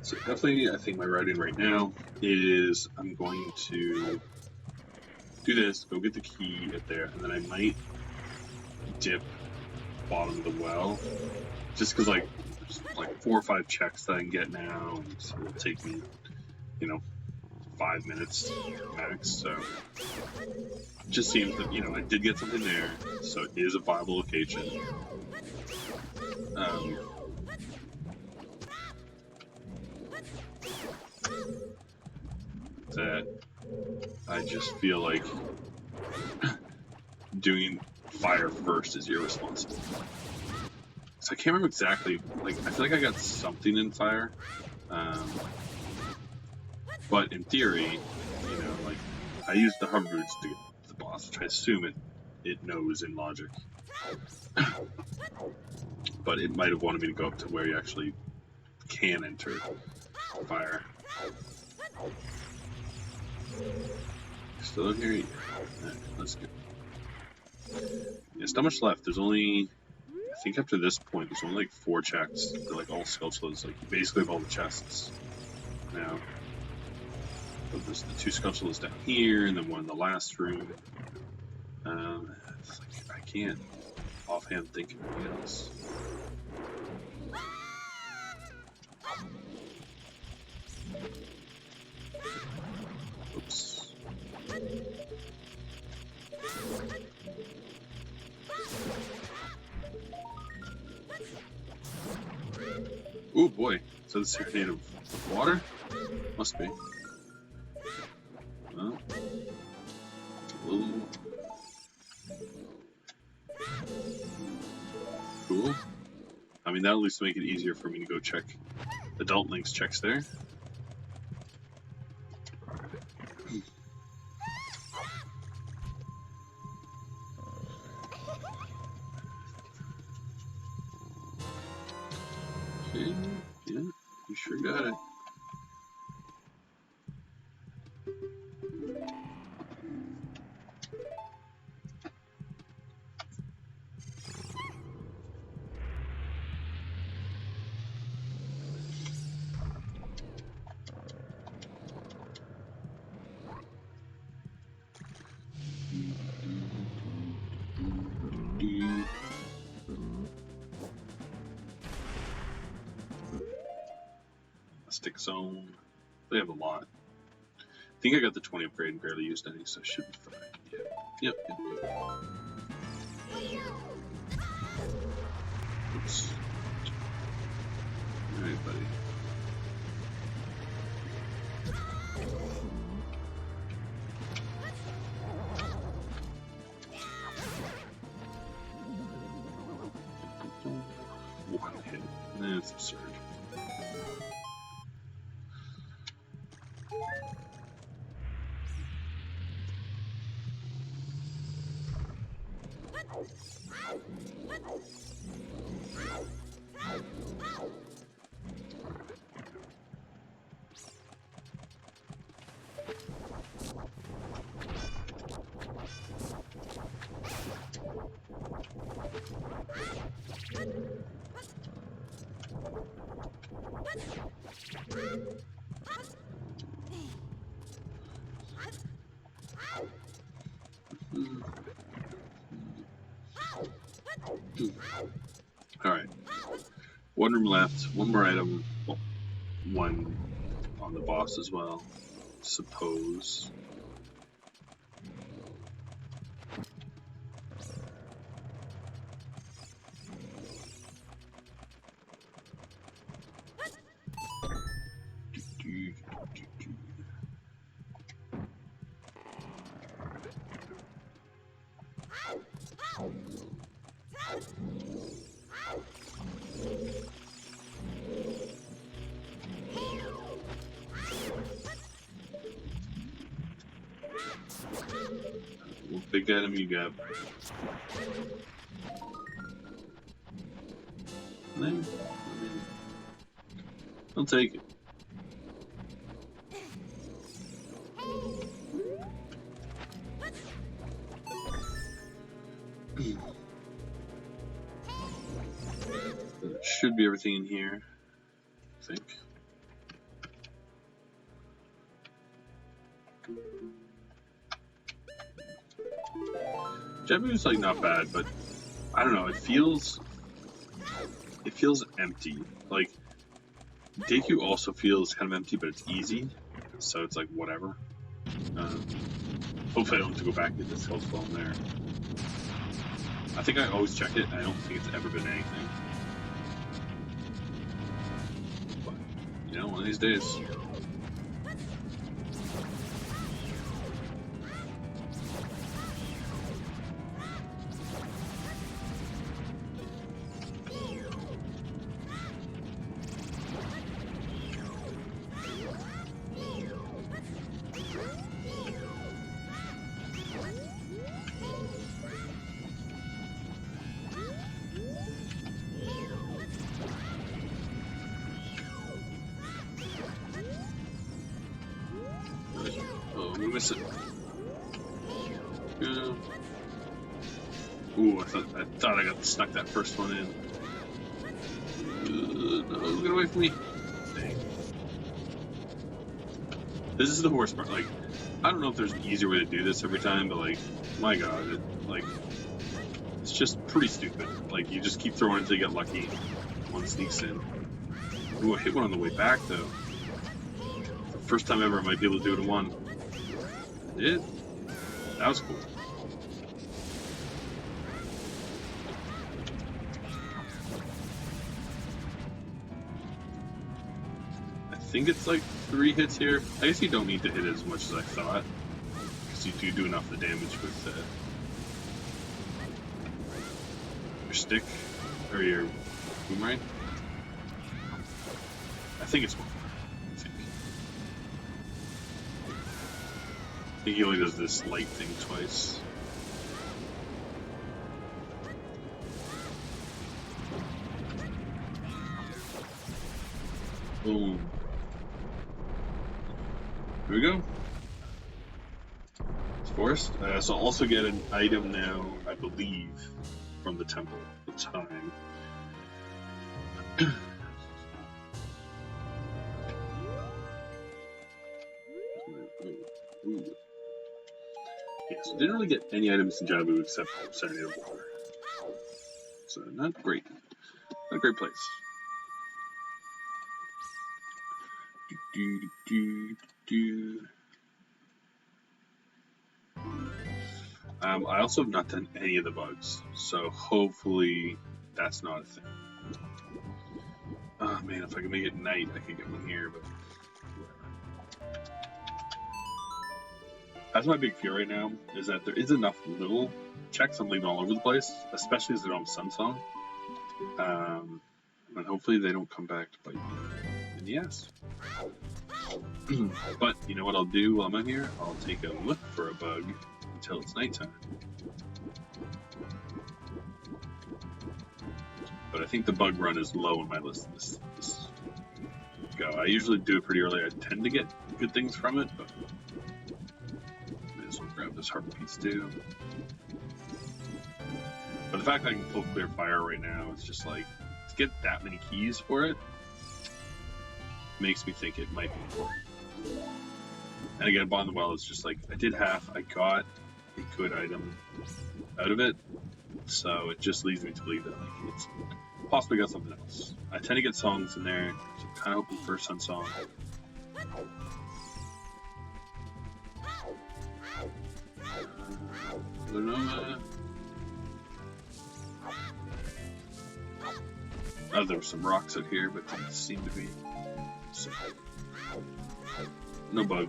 So definitely, I think my routing right now is I'm going to do this, go get the key up there, and then I might dip bottom of the well, just because like there's like 4 or 5 checks that I can get now, and it'll take me, 5 minutes max. So just seems that I did get something there, so it is a viable location. That I just feel like doing fire first is irresponsible. So I can't remember exactly, like, I feel like I got something in fire. But in theory, like, I used the hover boots to get to the boss, which I assume it knows in logic. But it might have wanted me to go up to where you actually can enter fire. Still in here? Yeah. Alright, let's go. There's not much left. There's only, I think after this point, there's only like 4 checks. They're like all sculptures. Like, you basically have all the chests now. But there's the 2 sculptures down here, and then one in the last room. It's like, I can't offhand think of anything else. Oops. Oh boy, so this is made of water? Must be. Well, a little cool. I mean, that'll at least make it easier for me to go check Adult Link's checks there. Okay, yeah, you sure got it. stick zone. They have a lot. I think I got the 20 upgrade and barely used any, so I should be fine. Yep. Oops. Alright, buddy. One hit. That's absurd. Alright. One room left, one more item, one on the boss as well, suppose. Big item you got. I'll take it. Should be everything in here, I think. Jabu's like not bad, but I don't know. It feels empty. Like Deku also feels kind of empty, but it's easy, so it's like whatever. Hopefully I don't have to go back and get this health phone there. I think I always check it. I don't think it's ever been anything. But, you know, one of these days. Miss it. Yeah. Ooh, I thought I got snuck that first one in. No, get away from me. Dang. This is the worst part. Like, I don't know if there's an easier way to do this every time, but like, my god, it's just pretty stupid. Like, you just keep throwing it until you get lucky. One sneaks in. Ooh, I hit one on the way back though. First time ever I might be able to do it in one. Did? That was cool. I think it's like 3 hits here. I guess you don't need to hit as much as I thought, because you do enough of the damage with your stick or your boomerang. I think it's one. I think he only does this light thing twice. Boom. Here we go. It's forest. So I'll also get an item now, I believe, from the temple at the time. Ooh. Yeah, so didn't really get any items in Jabu except Serenade of Water. So not great. Not a great place. I also have not done any of the bugs, so hopefully that's not a thing. Oh man, if I can make it night, I could get one here, but whatever. That's my big fear right now, is that there is enough little checks I'm leaving all over the place, especially as they don't have Sun Song. And hopefully they don't come back to bite me in the ass. But you know what I'll do while I'm out here? I'll take a look for a bug until it's nighttime. But I think the bug run is low on my list this go. I usually do it pretty early. I tend to get good things from it, but may as well grab this heart piece too. But the fact that I can full clear fire right now is just like, to get that many keys for it makes me think it might be important. And again, Bond the Well is just like, I did half, I got a good item out of it, so it just leads me to believe that like it's possibly got something else. I tend to get songs in there, so I'm kind of hoping for a Sun Song. Oh, there were some rocks out here, but didn't seem to be. So, no bug.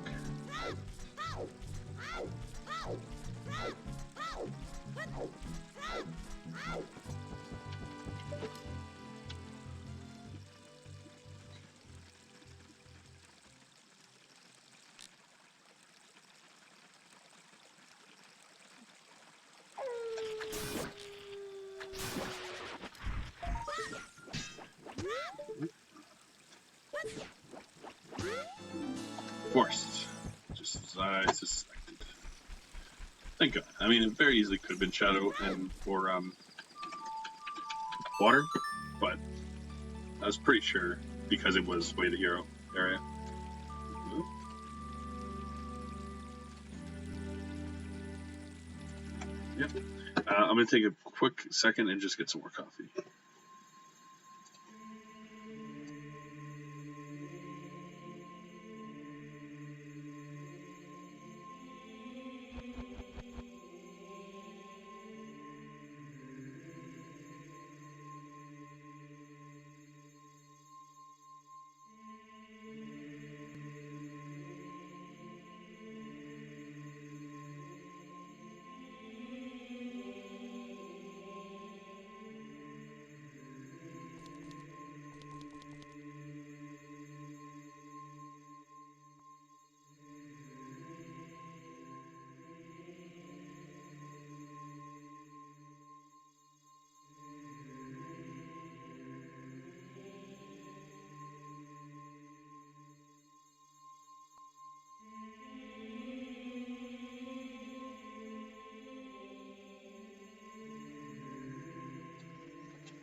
Forced, just as I suspected. Thank God. I mean, it very easily could have been Shadow and or Water, but I was pretty sure because it was Way the Hero area. Yep. I'm gonna take a quick second and just get some more coffee.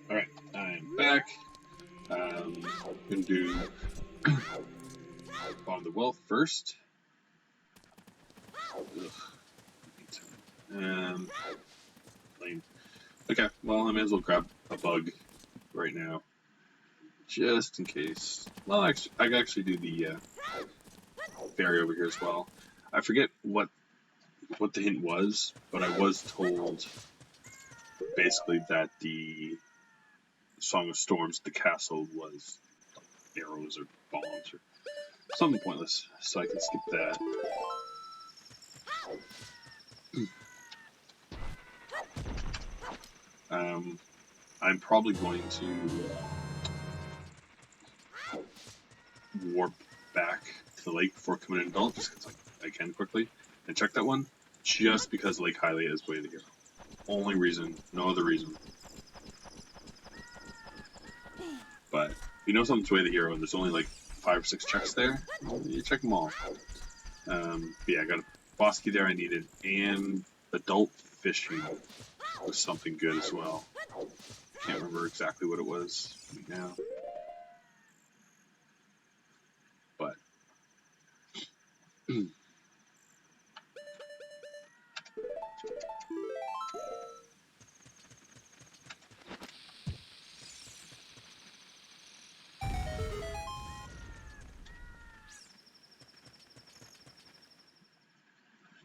Alright, I'm back. Gonna do Bomb the Well first. Lame. Okay, well, I may as well grab a bug right now. Just in case. Well, actually, I can actually do the fairy over here as well. I forget what the hint was, but I was told basically that the Song of Storms, the castle, was arrows or bombs or something pointless, so I can skip that. I'm probably going to warp back to the lake before coming in adult, just because I can quickly, and check that one, just because Lake Hylia is Way the Hero. Only reason, no other reason. But if you know something's Way the Hero and there's only like 5 or 6 checks there, you check them all. Yeah, I got a boss key there I needed, and adult fishing was something good as well. Can't remember exactly what it was right now. But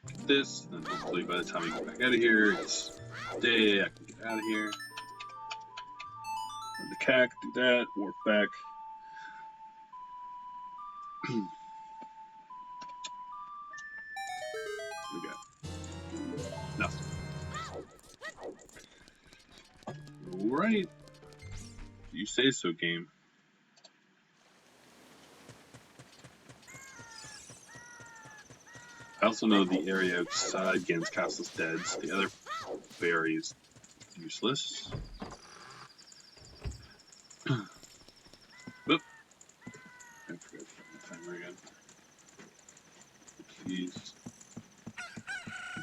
get this, and then hopefully by the time I get back out of here, it's day, I can get out of here. Run the CAC, do that, warp back. We got nothing. Alright. You say so, game. I also know the area outside Gan's Castle is dead, so the other berry is useless. Oop. I forgot to put my timer again. Please.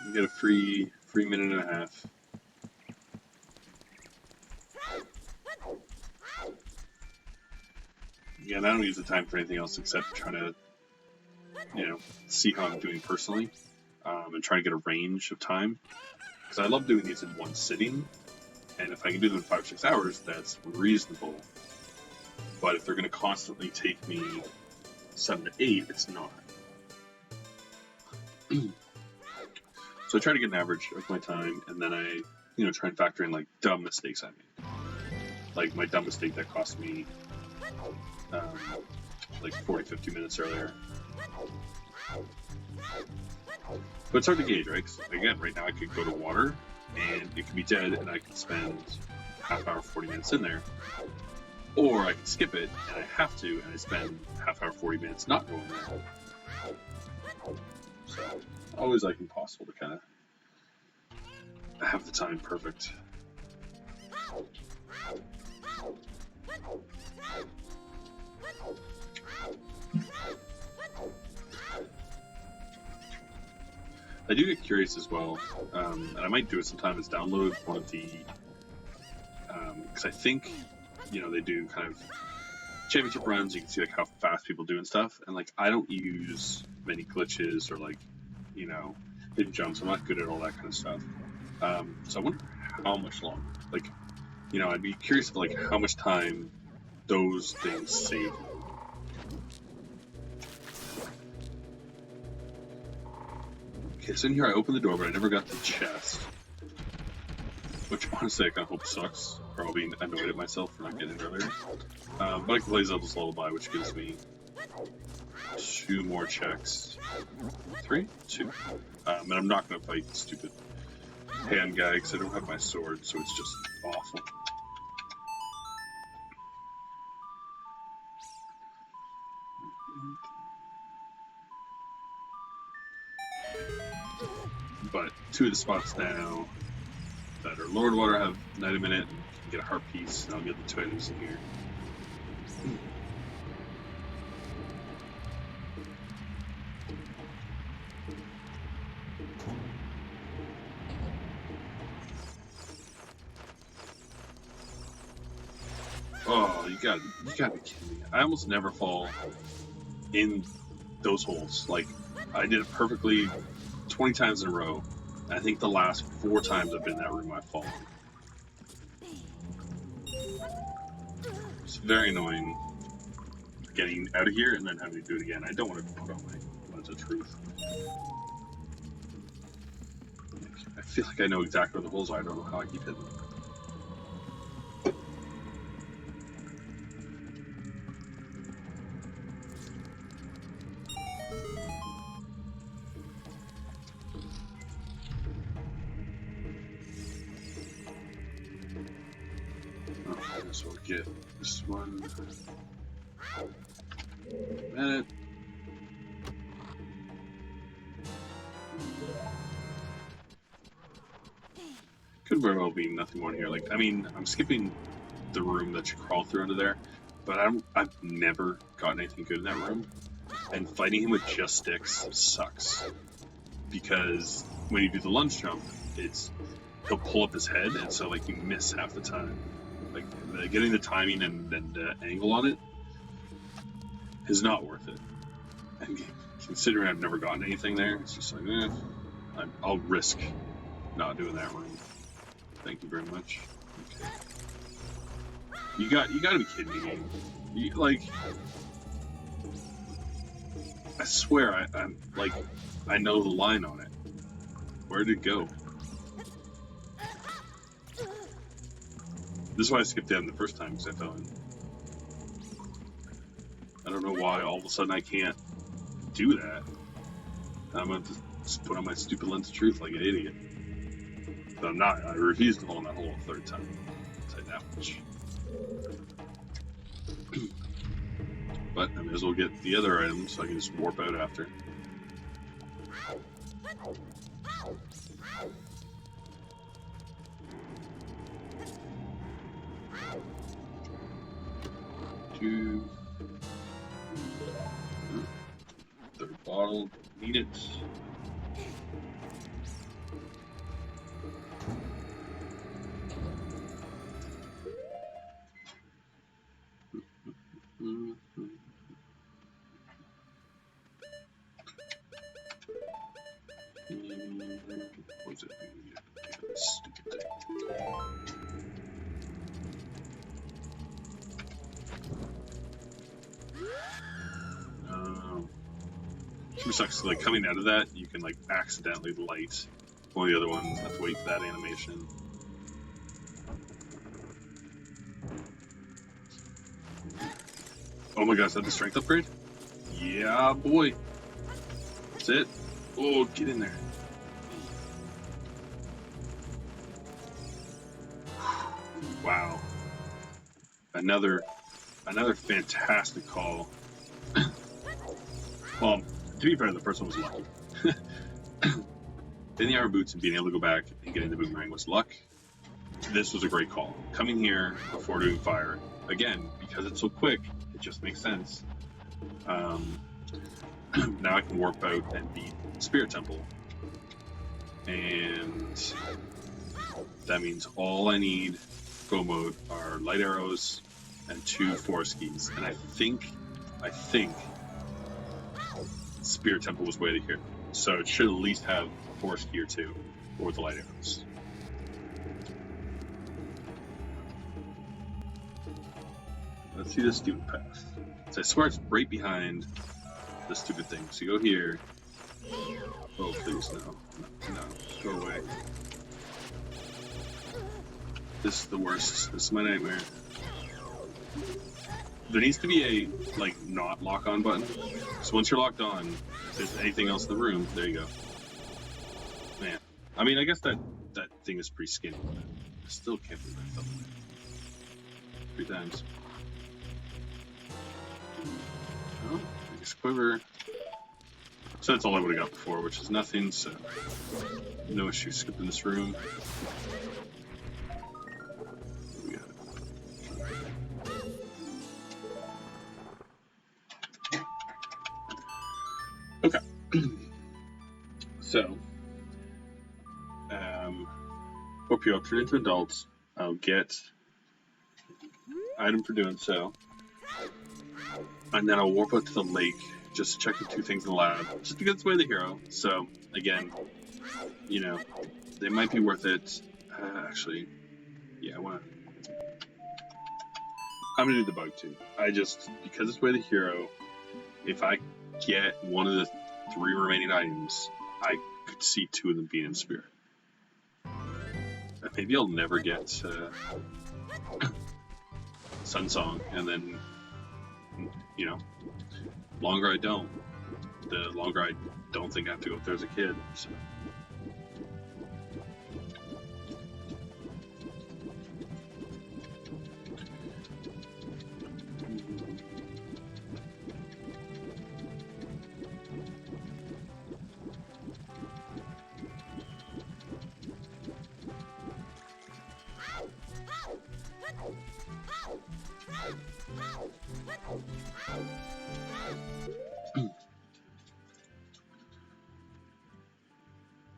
You get a free minute and a half. Again, I don't use the time for anything else except trying to, see how I'm doing personally, and trying to get a range of time. Because I love doing these in one sitting, and if I can do them in 5 or 6 hours, that's reasonable. But if they're going to constantly take me 7 to 8, it's not. So I try to get an average of my time, and then I, try and factor in like dumb mistakes I made. Like my dumb mistake that cost me like 40-50 minutes earlier. But it's hard to gauge, right? Because again, right now I could go to water and it could be dead, and I could spend half hour, 40 minutes in there. Or I could skip it and I have to, and I spend half hour, 40 minutes not going there. So always like impossible to kind of have the time perfect. I do get curious as well, and I might do it sometime, is download one of the, because I think, they do kind of championship runs, you can see like how fast people do and stuff, and like I don't use many glitches or like, hidden jumps. I'm not good at all that kind of stuff. So I wonder how much longer, like, I'd be curious of like how much time those things save. Okay, so in here I opened the door, but I never got the chest. Which honestly I kind of hope sucks, or I'll be annoyed at myself for not getting it earlier. But I can play Zelda's Lullaby, which gives me 2 more checks. 3? 2. And I'm not going to fight the stupid hand guy because I don't have my sword, so it's just awful. But 2 of the spots now that are Lord Water have 90 minutes, and you can get a heart piece, and I'll get the 2 items in here. Oh, you gotta be kidding me. I almost never fall in those holes. Like, I did it perfectly 20 times in a row. I think the last 4 times I've been in that room, I've fallen. It's very annoying getting out of here and then having to do it again. I don't want to put on my lens of truth. I feel like I know exactly where the holes are. I don't know how I keep hitting them. So we'll get this one. Minute. Could very well be nothing more in here. Like, I mean, I'm skipping the room that you crawl through under there, but I've never gotten anything good in that room. And fighting him with just sticks sucks, because when you do the lunge jump, he'll pull up his head, and so like you miss half the time. Like, getting the timing and angle on it is not worth it. And considering I've never gotten anything there, it's just like, I'll risk not doing that room. Thank you very much. Okay. You gotta be kidding me. Like, I swear I'm like, I know the line on it. Where did it go? This is why I skipped down the first time, because I fell in. I don't know why all of a sudden I can't do that. I'm going to just put on my stupid lens of truth like an idiot. But I'm not. I refuse to fall in that hole a third time. I'll tell you that much. But I may as well get the other items so I can just warp out after. Two. Third bottle. Need it. What's it? Stupid thing. Super sucks. Like coming out of that, you can like accidentally light one of the other ones. Have to wait for that animation. Oh my gosh, is that the strength upgrade? Yeah, boy. That's it. Oh, get in there. Wow. Another fantastic call. Well, to be fair, the first one was luck. Getting the armor boots and being able to go back and getting the boomerang was luck. This was a great call. Coming here before doing fire, again, because it's so quick, it just makes sense. Now I can warp out and beat Spirit Temple. And that means all I need go mode are light arrows and 2 forest keys. And I think Spirit Temple was way to here. So it should at least have a forest key or 2 or the light arrows. Let's see this stupid path. So I swear it's right behind the stupid thing. So you go here. Oh, please, no. No, go away. This is the worst. This is my nightmare. There needs to be a, like, not lock on button. So once you're locked on, if there's anything else in the room, there you go. Man. I mean, I guess that thing is pretty skinny. I still can't believe I fell in there. 3 times. Oh, biggest quiver. So that's all I would have got before, which is nothing, so no issue skipping this room. We got it. Okay. So, hope you all turn into adults. I'll get item for doing so. And then I'll warp out to the lake, just to check the 2 things in the lab, just because it's way the hero. So, again, you know, they might be worth it. Actually, yeah, I'm gonna do the bug too. Because it's way the hero, if I get one of the 3 remaining items, I could see 2 of them being in spirit. Maybe I'll never get Sun Song, and then, you know, longer I don't, the longer I don't think I have to go up there as a kid. So.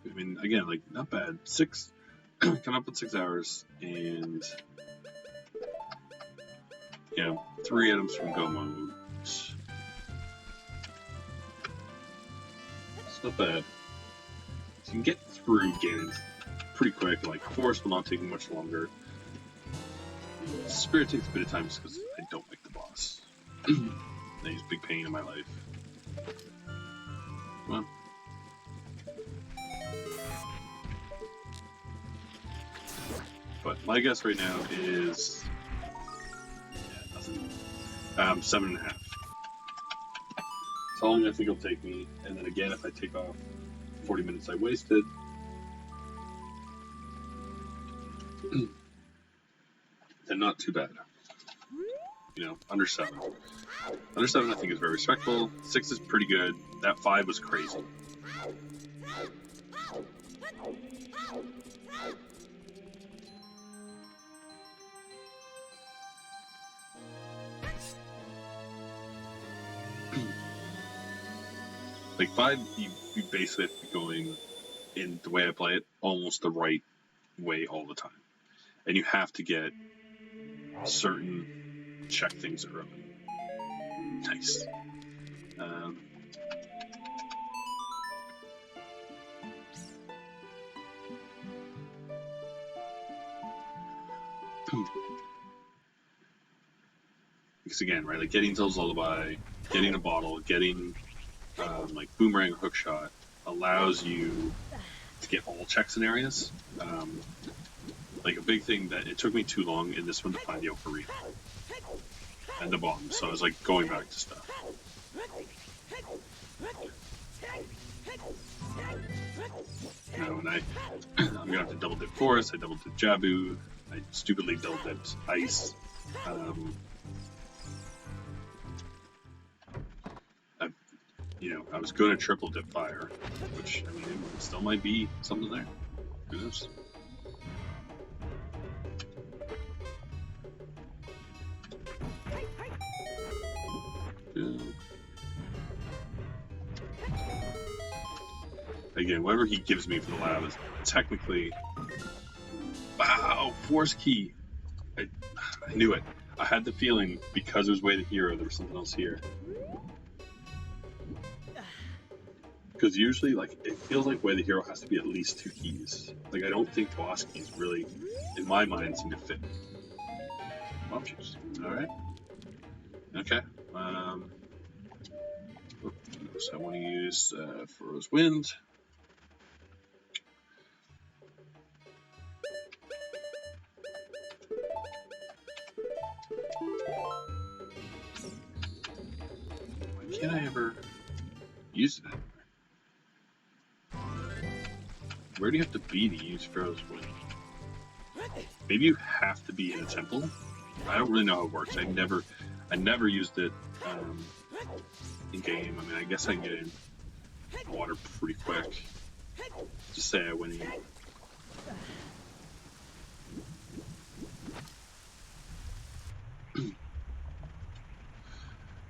I mean, again, like, not bad. 6, come up with 6 hours, and, you know, 3 items from Go Mode. It's not bad. So you can get through Ganon pretty quick. Like, Forest will not take much longer. Spirit takes a bit of time just because I don't like the boss. And he's a big pain in my life. Well. my guess right now is 7.5. That's how long I think it'll take me. And then again, if I take off 40 minutes I wasted, then not too bad. You know, under 7. Under 7 I think is very respectable. 6 is pretty good. That 5 was crazy. Like 5, you basically have to be going, in the way I play it, almost the right way all the time. And you have to get certain check things early. Nice. Because again, right, like getting Zelda's Lullaby, getting a bottle, getting like boomerang or hook shot allows you to get all checks in areas. Like a big thing that it took me too long in this one to find the Ocarina and the bomb, so I was like going back to stuff. You know, and I'm gonna have to double dip Forest, I double dip Jabu, I stupidly double dipped Ice. You know, I was going to triple dip Fire, which, I mean, it still might be something there. Who knows? Again, whatever he gives me for the lab is technically... Wow! Force Key! I knew it. I had the feeling, because it was Way the Hero, there was something else here. Because usually, like, it feels like Way the Hero has to be at least 2 keys. Like, I don't think boss keys really, in my mind, seem to fit. Options. Alright. Okay. So I want to use Furrow's Wind. Why can't I ever use it anywhere? Where do you have to be to use Furrow's Wind? Maybe you have to be in a temple? I don't really know how it works. I never used it in game. I mean, I guess I can get in water pretty quick. Just say I went in.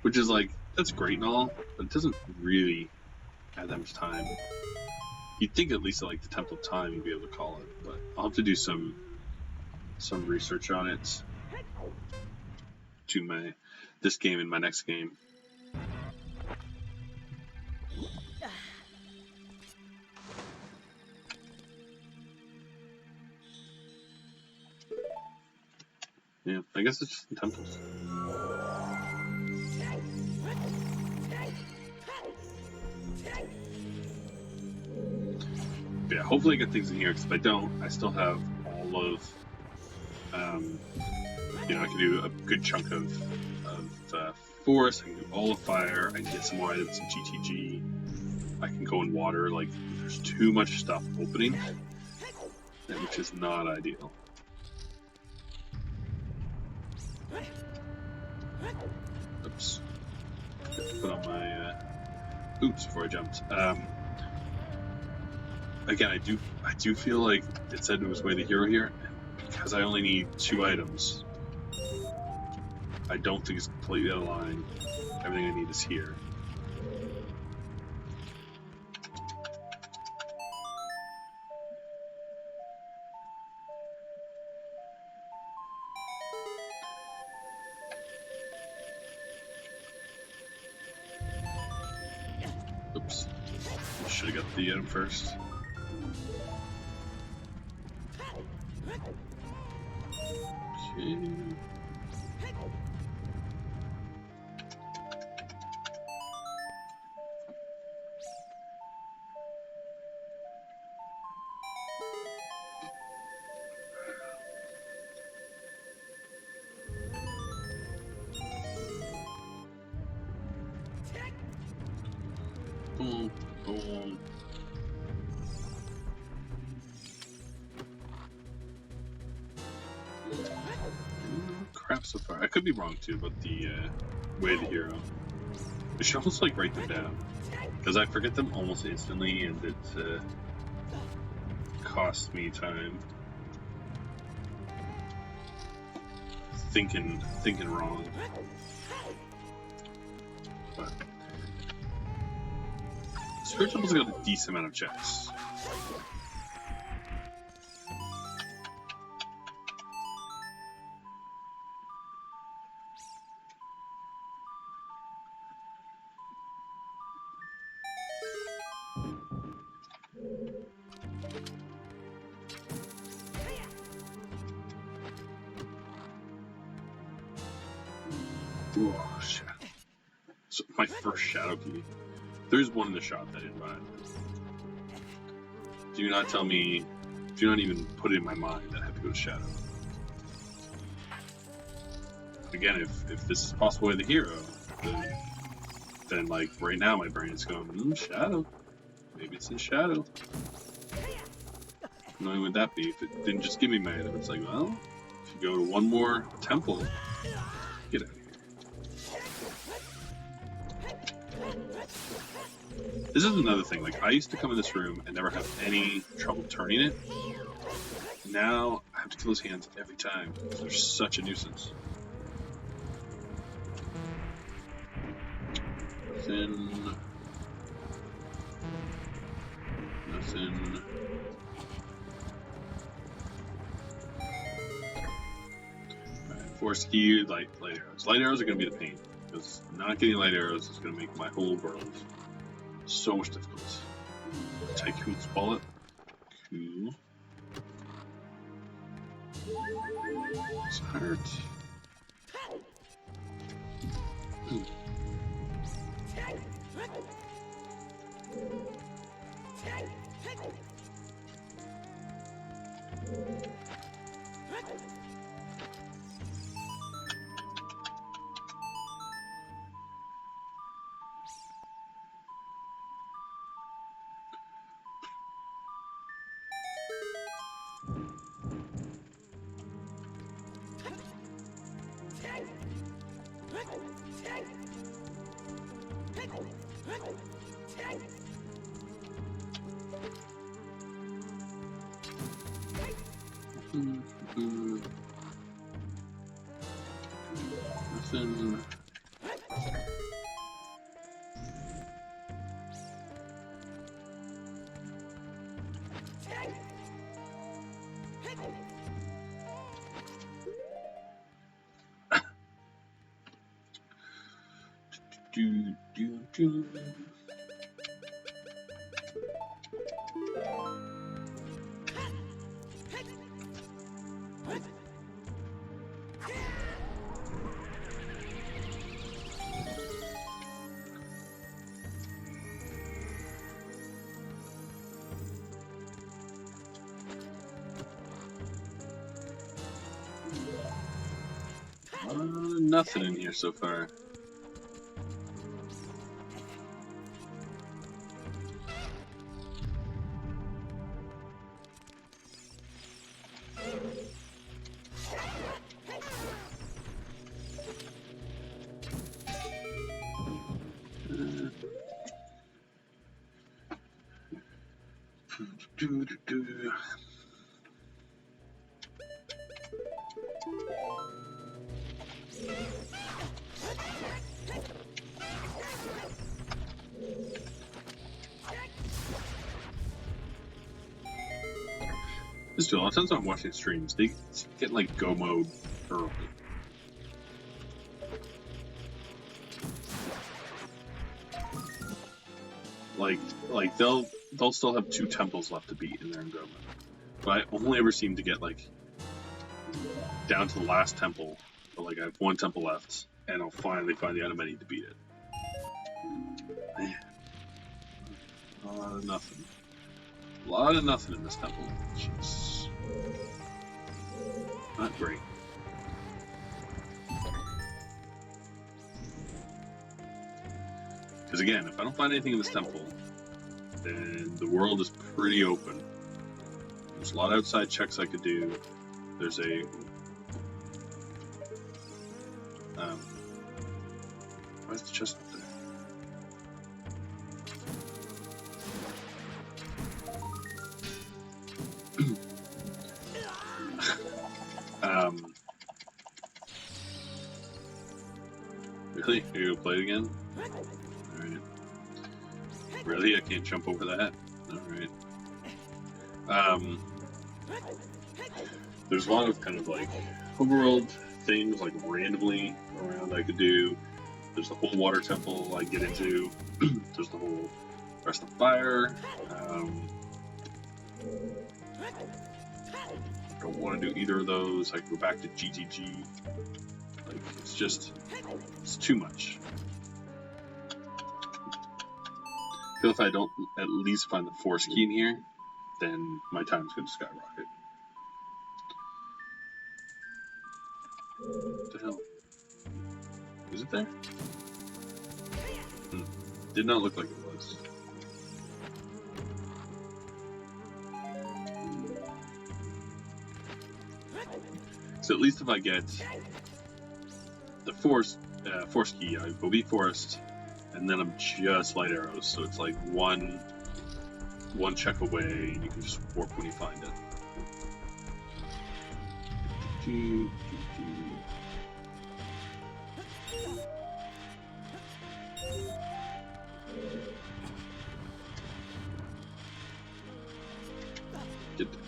Which is like, that's great and all, but it doesn't really have that much time. You'd think at least at like the Temple of Time you'd be able to call it, but I'll have to do some research on it to this game and my next game. Yeah, I guess it's just in temples. But yeah, hopefully I get things in here, because if I don't, I still have all of, you know, I can do a good chunk of Forest, I can do all of Fire, I can get some more items in GTG, I can go in water, like, there's too much stuff opening, which is not ideal. Oops. Put on my, oops, before I jumped. Again, I do feel like it said it was Way the Hero here, and because I only need 2 items, I don't think it's completely out of line. Everything I need is here. Oops. Should have got the item first. Okay. Boom, boom. Crap so far. I could be wrong too about the way of the hero. I should almost like write them down, because I forget them almost instantly, and it costs me time thinking wrong. But Spirit Temple's got a decent amount of checks. Oh shit. So my first shadow key. There's one in the shop that I didn't buy. Do not tell me, do not even put it in my mind that I have to go to shadow. Again, if this is possible way the hero, then like right now my brain is going, shadow. Maybe it's in shadow. Knowing would that be if it didn't just give me my item? It's like, well, if you go to one more temple, get out of here. This is another thing, like, I used to come in this room and never have any trouble turning it. Now, I have to kill his hands every time, because they're such a nuisance. Nothing. Nothing. Alright, force key, light arrows. Light arrows are going to be the pain, because not getting light arrows is going to make my whole world so much difficult. Tycoon's wallet. Cool. It's hurt. Nothing. Do. Nothing in here so far. A lot of times I'm watching streams, they get like go mode early. Like they'll still have 2 temples left to beat in their go mode. But I only ever seem to get like down to the last temple, but like I have 1 temple left, and I'll finally find the item I need to beat it. Man. A lot of nothing. A lot of nothing in this temple. Jeez. Not great. Because again, if I don't find anything in this temple, then the world is pretty open. There's a lot of outside checks I could do. There's a... why is the chest up there? Really? Are you gonna play it again? Alright. Really? I can't jump over that? Alright. There's a lot of kind of like overworld things like randomly around I could do. There's the whole water temple I get into. There's the whole rest of fire. Don't want to do either of those. I can go back to GTG. Like, it's just, it's too much. I feel if I don't at least find the force key in here, then my time's going to skyrocket. What the hell? Is it there? Did not look like it was. So at least if I get the force key, I go beat forest, and then I'm just light arrows, so it's like one check away, and you can just warp when you find it. Get there.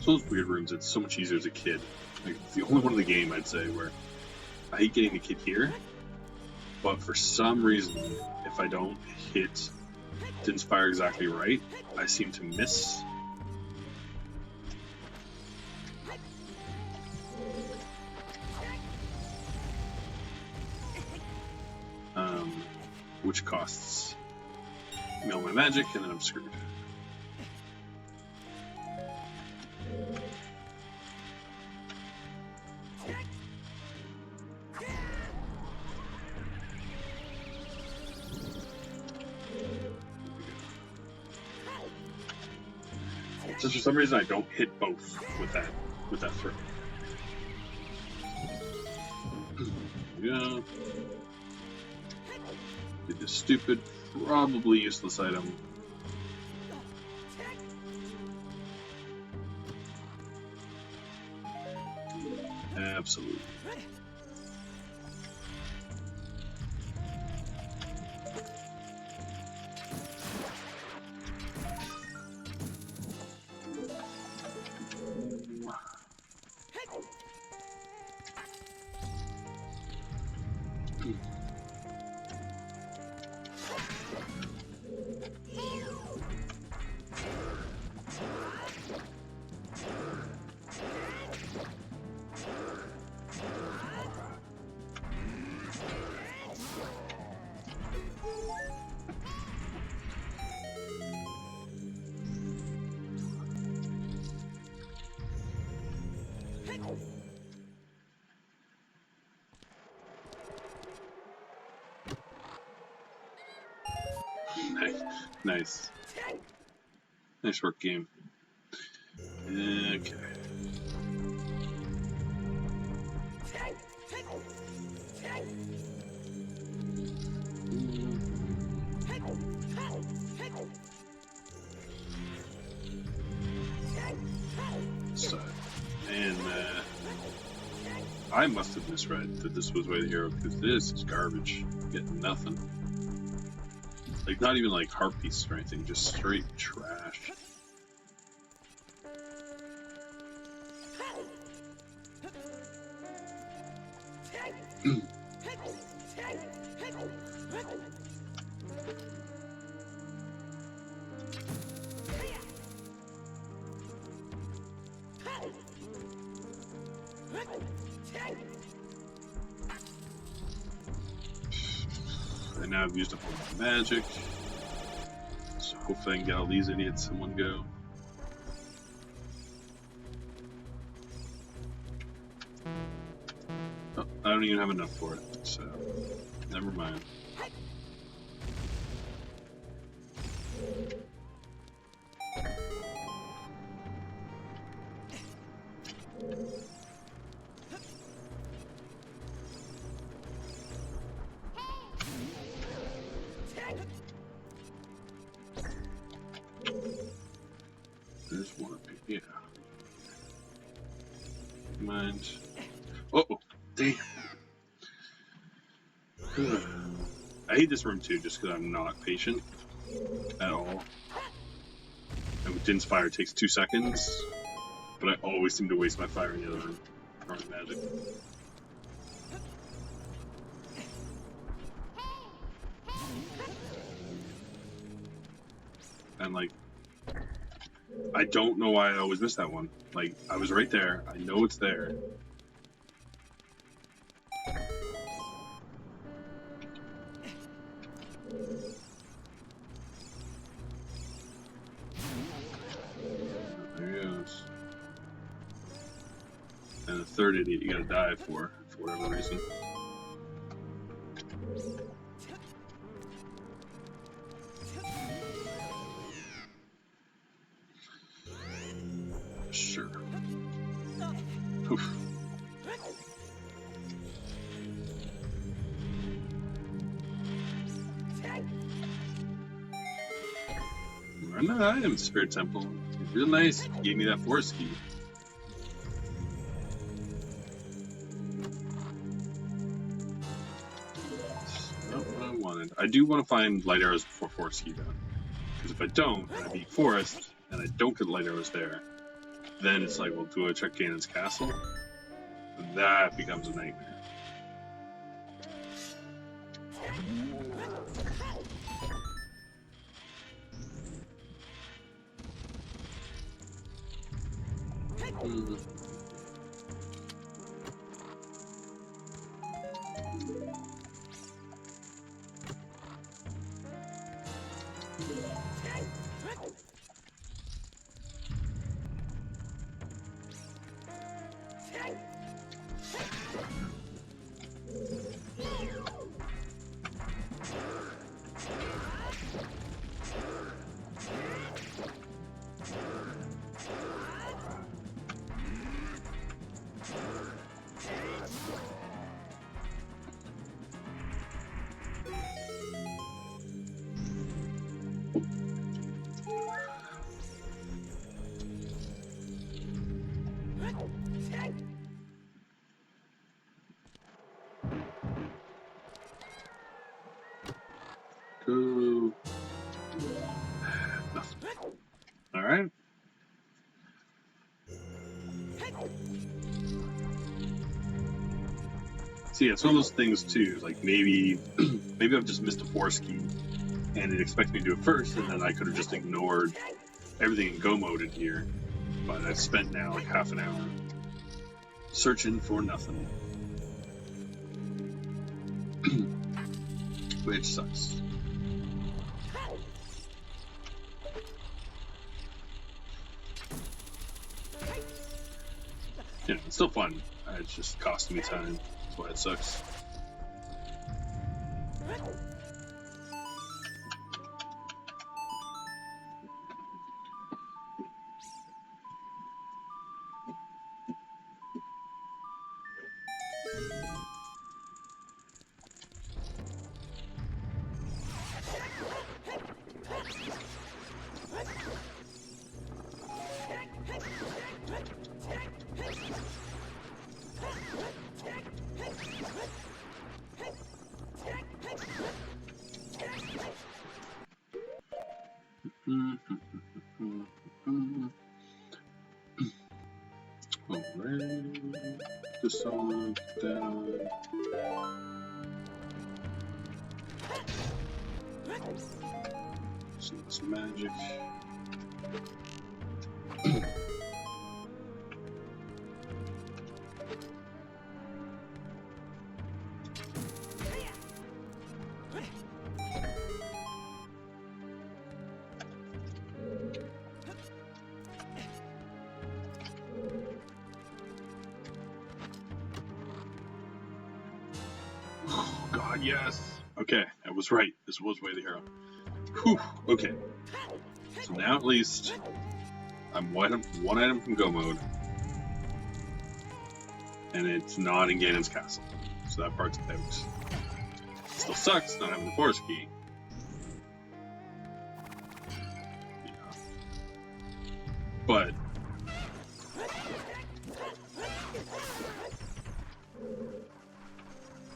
So those weird rooms, it's so much easier as a kid. Like, it's the only one in the game, I'd say, where I hate getting the kid here, but for some reason, if I don't hit to inspire exactly right, I seem to miss. Which costs me all my magic, and then I'm screwed. So for some reason I don't hit both with that throw. Yeah. Did this stupid, probably useless item. Absolutely. Nice. Nice work, game. Okay. So, and I must have misread that this was Way the Hero, because this is garbage. Getting nothing. Like, not even like heart pieces or anything, just straight trash. now I've used up all my magic. So hopefully I can get all these idiots in one go. Oh, I don't even have enough for it, so never mind. There's one up here. Mind. Oh, damn. I hate this room too, just because I'm not patient at all. And with Din's fire, it takes 2 seconds, but I always seem to waste my fire in the other room. Throwing magic. And like, I don't know why I always miss that one. Like, I was right there. I know it's there. There he goes. And the third idiot you gotta die for whatever reason. Sure. Oof. Run that item, Spirit Temple. Real nice. You gave me that forest key. That's not what I wanted. I do want to find light arrows before forest key though. Because if I don't, and I beat forest, and I don't get light arrows there, then it's like, well, do I check Ganon's castle? And that becomes a nightmare. Cool. Nothing. Alright. So yeah, it's one of those things too, like maybe I've just missed a forest key and it expects me to do it first, and then I could have just ignored everything in go mode in here. But I've spent now like half an hour searching for nothing. Which sucks. You know, it's still fun. It's just costing me time. That's why it sucks. Alright, this song down. Some magic. god, yes! Okay, I was right. This was Way the Hero. Whew, okay. So now at least I'm one item from Go mode. And it's not in Ganon's castle. So that part's out. Still sucks not having the forest key. Yeah. But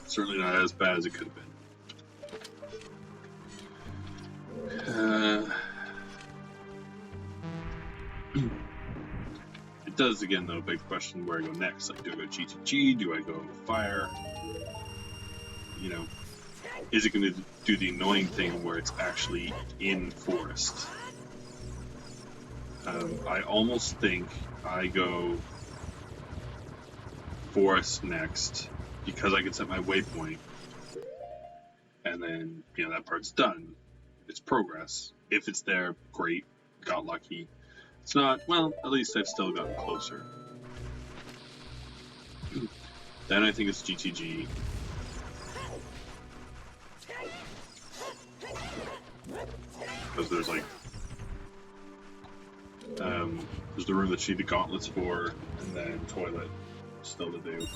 certainly not as bad as it could have been. It does again though beg the question where I go next. Like, do I go GTG? Do I go fire? You know, is it going to do the annoying thing where it's actually in forest? I almost think I go forest next because I can set my waypoint, and then that part's done. It's progress. If it's there, great. Got lucky. It's not, well, at least I've still gotten closer. Then I think it's GTG. Because there's like, there's the room that you need the gauntlets for, and then toilet still to do.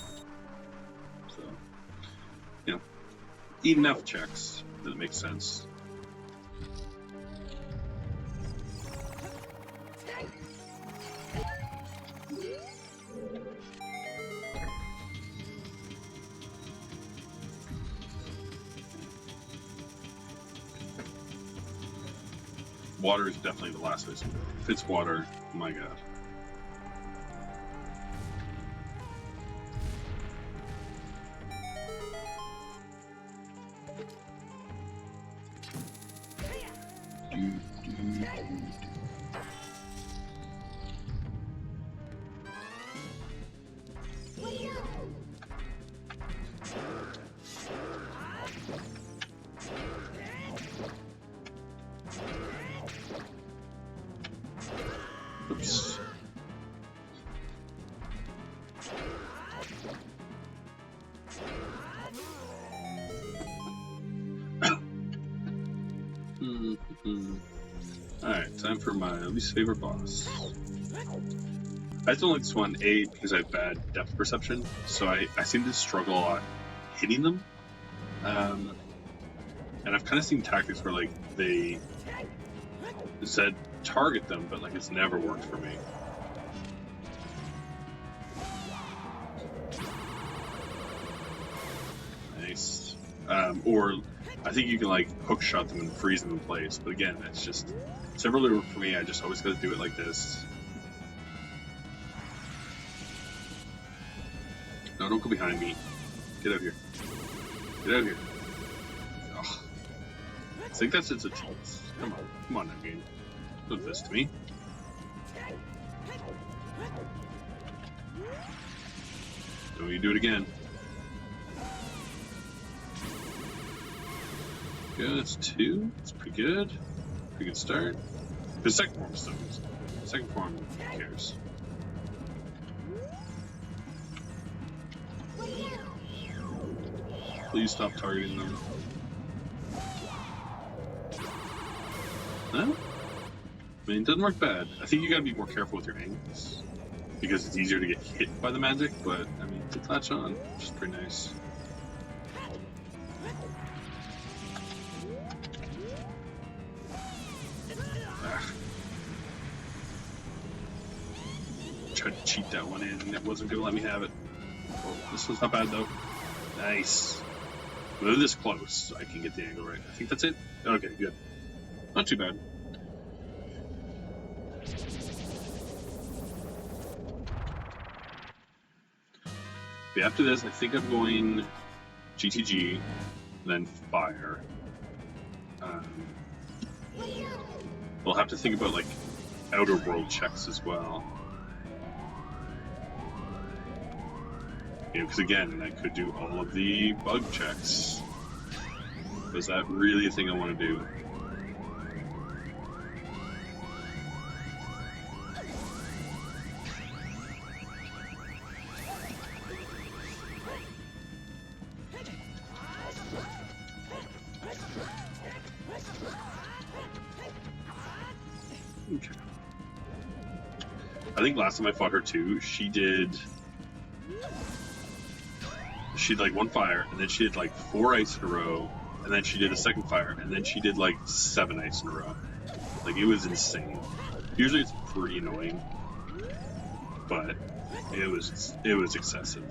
So, enough checks that it makes sense. Water is definitely the last place to go. If it's water, my god. Oops. Alright, time for my least favorite boss. I don't like this one, A, because I have bad depth perception, so I seem to struggle a lot hitting them. And I've kind of seen tactics where, like, they said target them, but, like, it's never worked for me. Nice. Or I think you can, like, hook shot them and freeze them in place, but again, it's never really worked for me. I just always gotta do it like this. No, don't go behind me. Get out here. Get out here. Ugh. I think that's its attempts. Come on now, game. Don't do this to me. Don't you do it again. Good, that's 2. That's pretty good. Pretty good start. The second form still goes. Second form, who cares? Please stop targeting them. Huh? I mean, it doesn't work bad. I think you gotta be more careful with your angles, because it's easier to get hit by the magic, but, I mean, to latch on, which is pretty nice. Tried to cheat that one in, and it wasn't gonna let me have it. Oh, this one's not bad, though. Nice. When this close, I can get the angle right. I think that's it. Okay, good. Not too bad. Okay, after this, I think I'm going GTG, then fire. We'll have to think about, like, outer world checks as well. Because again, I could do all of the bug checks. Is that really a thing I want to do? Okay. I think last time I fought her too, she'd like one fire, and then she did like 4 ice in a row, and then she did a second fire, and then she did like 7 ice in a row. Like, it was insane. Usually it's pretty annoying, but it was excessive.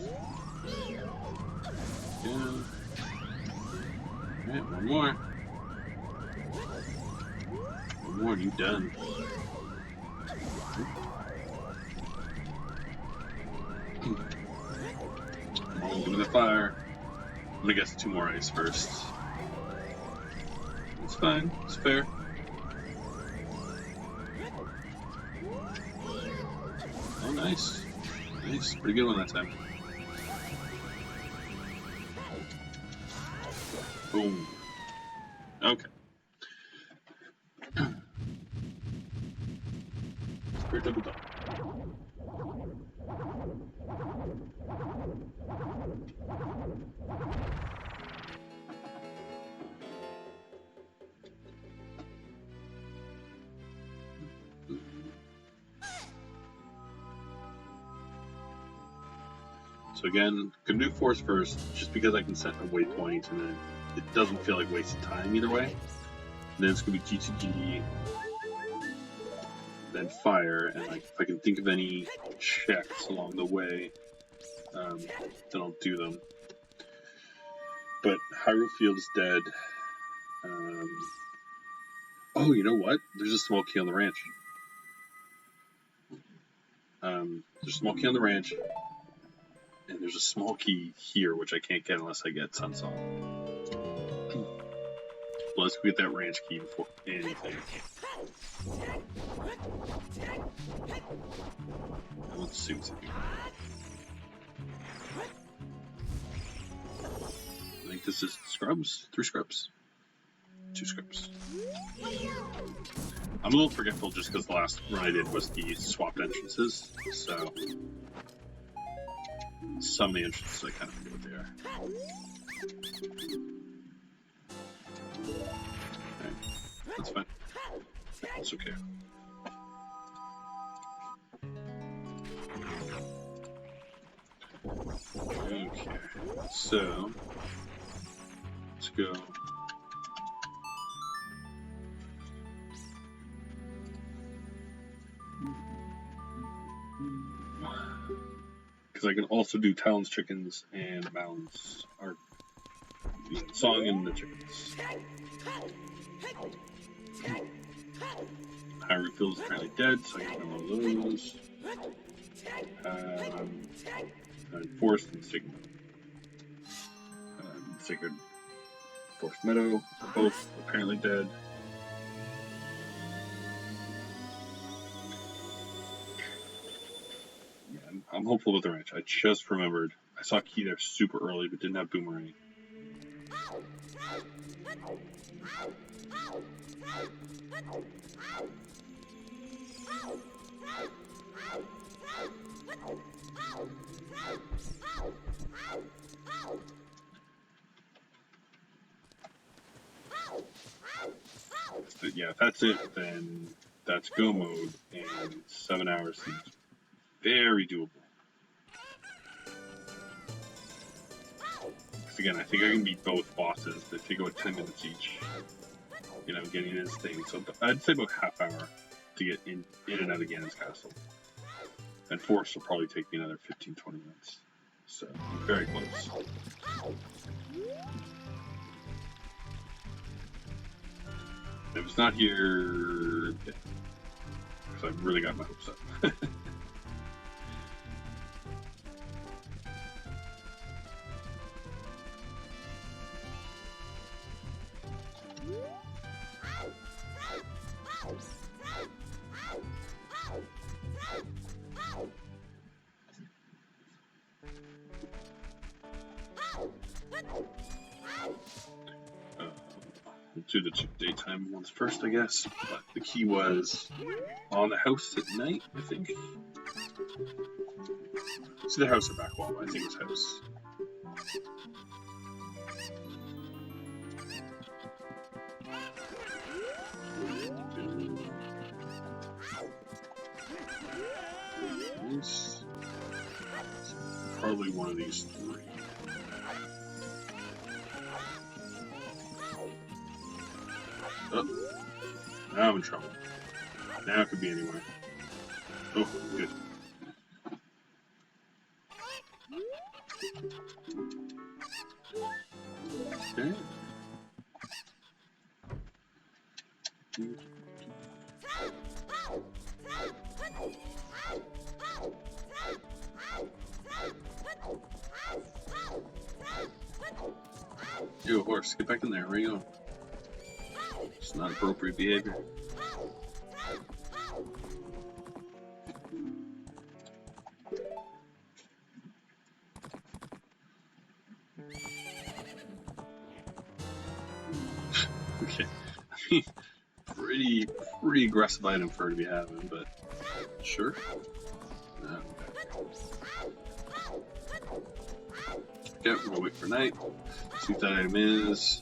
Yeah. Alright, one more. One more and you're done. Come on, give me the fire. I'm gonna guess 2 more ice first. It's fine. It's fair. Oh, nice. Nice. Pretty good one that time. Boom. Okay. Spirit double done. So again, gonna do force first, just because I can set a waypoint, and then it doesn't feel like wasted time either way. And then it's gonna be GTG, then fire, and like if I can think of any checks along the way, then I'll do them. But Hyrule Field is dead. Oh, you know what? There's a small key on the ranch. There's a small key on the ranch. And there's a small key here, which I can't get unless I get Sunsong. Well, let's go get that ranch key before anything. Let's see what's in here. I think this is scrubs. 3 scrubs. 2 scrubs. I'm a little forgetful just because the last run I did was the swapped entrances, so some of the entrances I kind of forget what they are. Okay, that's fine. That's okay. Okay, so let's go. Because I can also do Talon's chickens and Mounds, or the song and the chickens. Hyrule Field is currently dead, so I can do one of those. Forest and Sacred Sacred Forest Meadow are both apparently dead. Yeah, I'm hopeful with the ranch. I just remembered I saw a key there super early, but didn't have Boomerang. But yeah, if that's it, then that's go mode, and 7 hours seems very doable. Because again, I think I can beat both bosses. They take about 10 minutes each. You know, getting in his thing. So I'd say about half hour to get in and out of Ganon's castle. And Force will probably take me another 15-20 minutes. So very close. If it's not here, yeah. Because I've really got my hopes up. Do the daytime ones first, I guess. But the key was on the house at night, I think. It's either house or back wall, but I think it was house. probably one of these three. Oh, now I'm in trouble. Now it could be anywhere. Oh, good. Okay. You horse, get back in there. Where are you going? It's not appropriate behavior. Okay. I mean, pretty aggressive item for her to be having, but sure. Okay, we're gonna wait for night. See what that item is.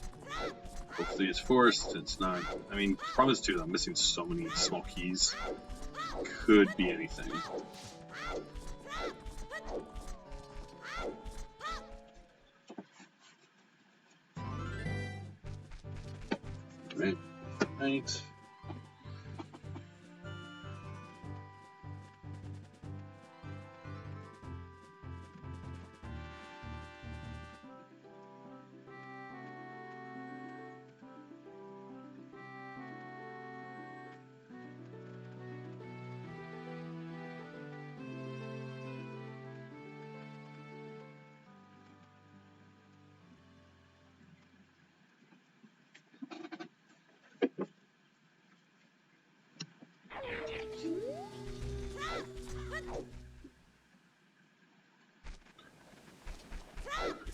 Hopefully it's forced. It's not. I mean, the problem is too that I'm missing so many small keys. Could be anything. Right. Night.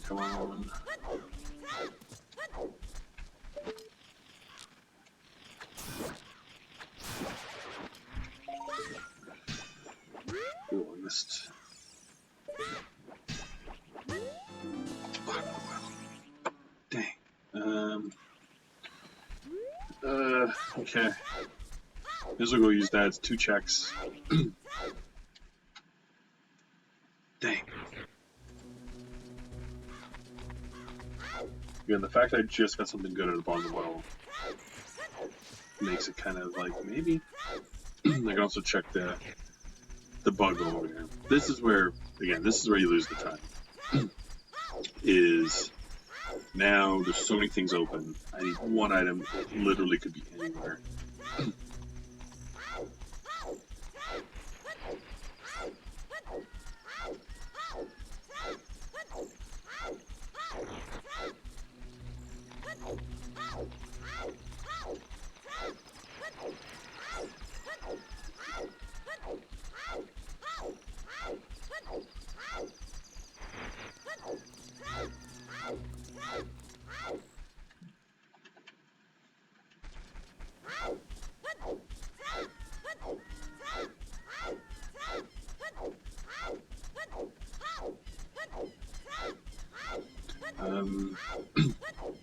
Come on. Ooh, I missed. Dang. Okay. This will go use that. It's 2 checks. Dang. Again, the fact I just got something good at the bottom of the well makes it kind of like maybe. I can also check the bug over here. This is where, again, this is where you lose the time. Is now there's so many things open. I need one item. It literally could be anywhere.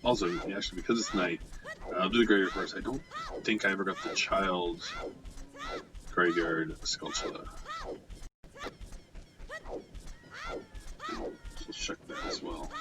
Also, actually, because it's night, I'll do the graveyard first. I don't think I ever got the child graveyard sculpture. So let's check that as well.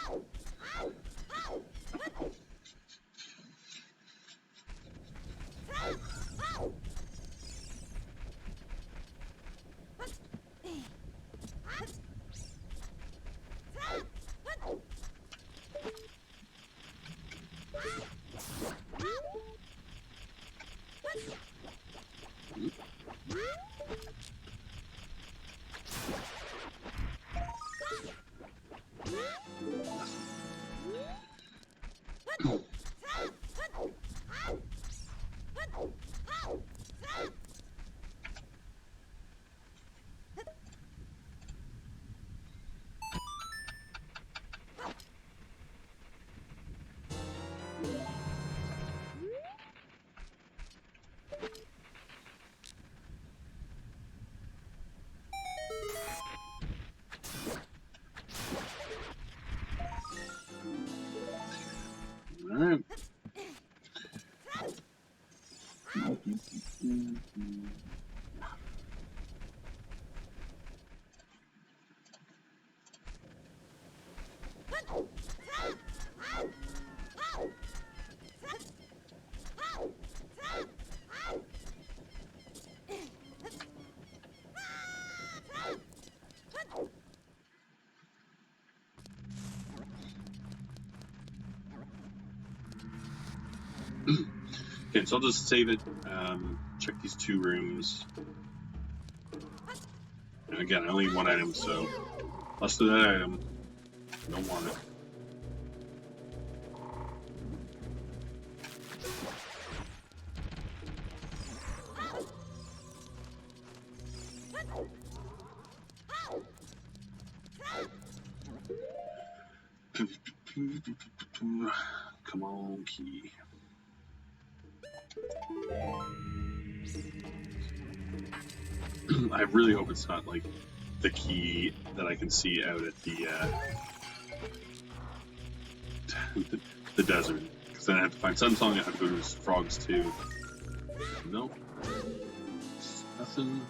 Alright. Okay, so I'll just save it, check these 2 rooms. And again, I only need 1 item, so less than that item, don't want it. Come on, key. I really hope it's not like the key that I can see out at the the desert, because then I have to find Sunsong. I have to go to his frogs too. Nope, it's nothing.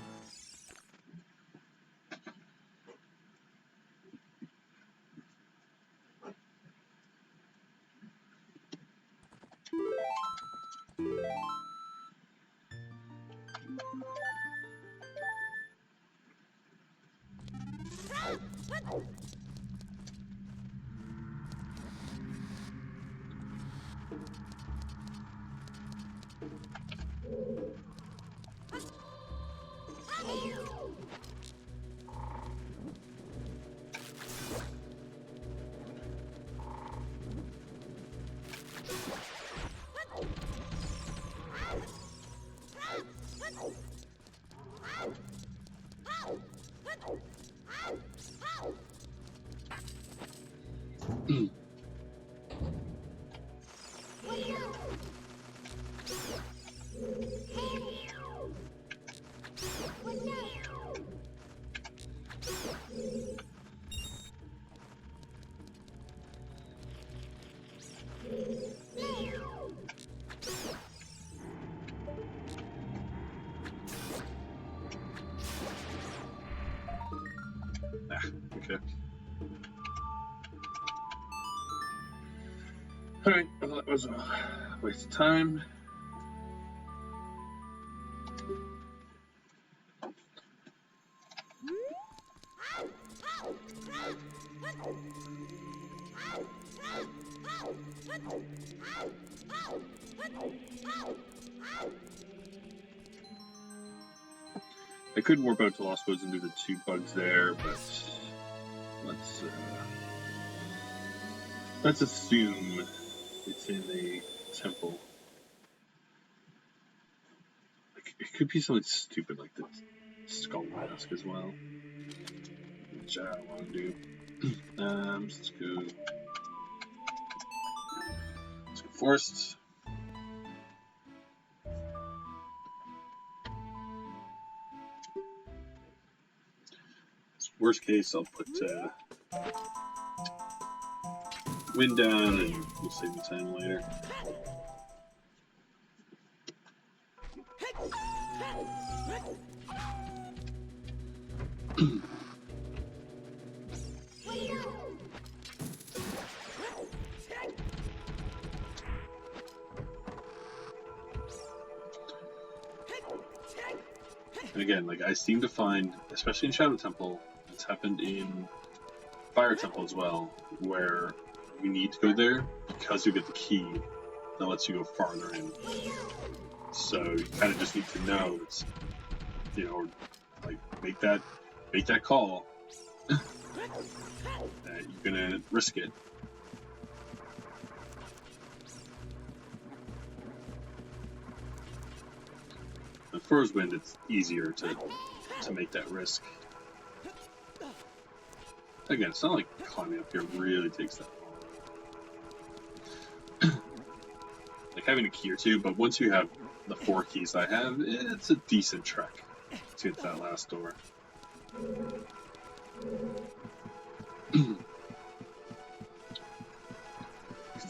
Okay. Alright, well, that was a waste of time. I could warp out to Lost Woods and do the 2 bugs there, but let's assume it's in a temple. It could be something stupid like the skull mask as well, which I don't want to do. Let's go forest. Worst case, I'll put wind down and we'll save the time later. And again, like I seem to find, especially in Shadow Temple, it's happened in Fire Temple as well, where you need to go there because you get the key that lets you go farther in. So you kind of just need to know, it's, you know, like make that call that you're gonna risk it. And for his wind, it's easier to make that risk. Again, it's not like climbing up here really takes that long. Like having a key or 2, but once you have the 4 keys I have, it's a decent trek to get to that last door.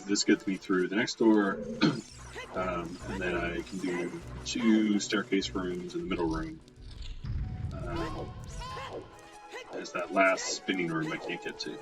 This gets me through the next door, and then I can do 2 staircase rooms in the middle room. There's that last spinning room I can't get to.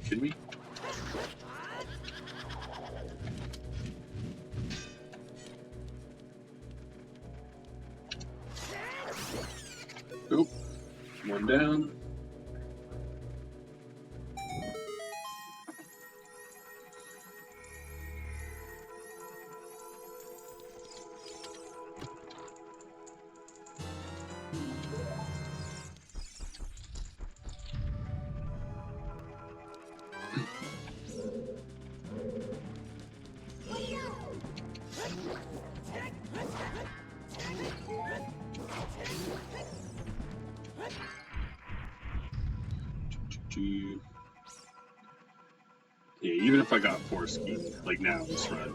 You kidding me? Oop. One down. Yeah, even if I got forest skiing, like now in this run,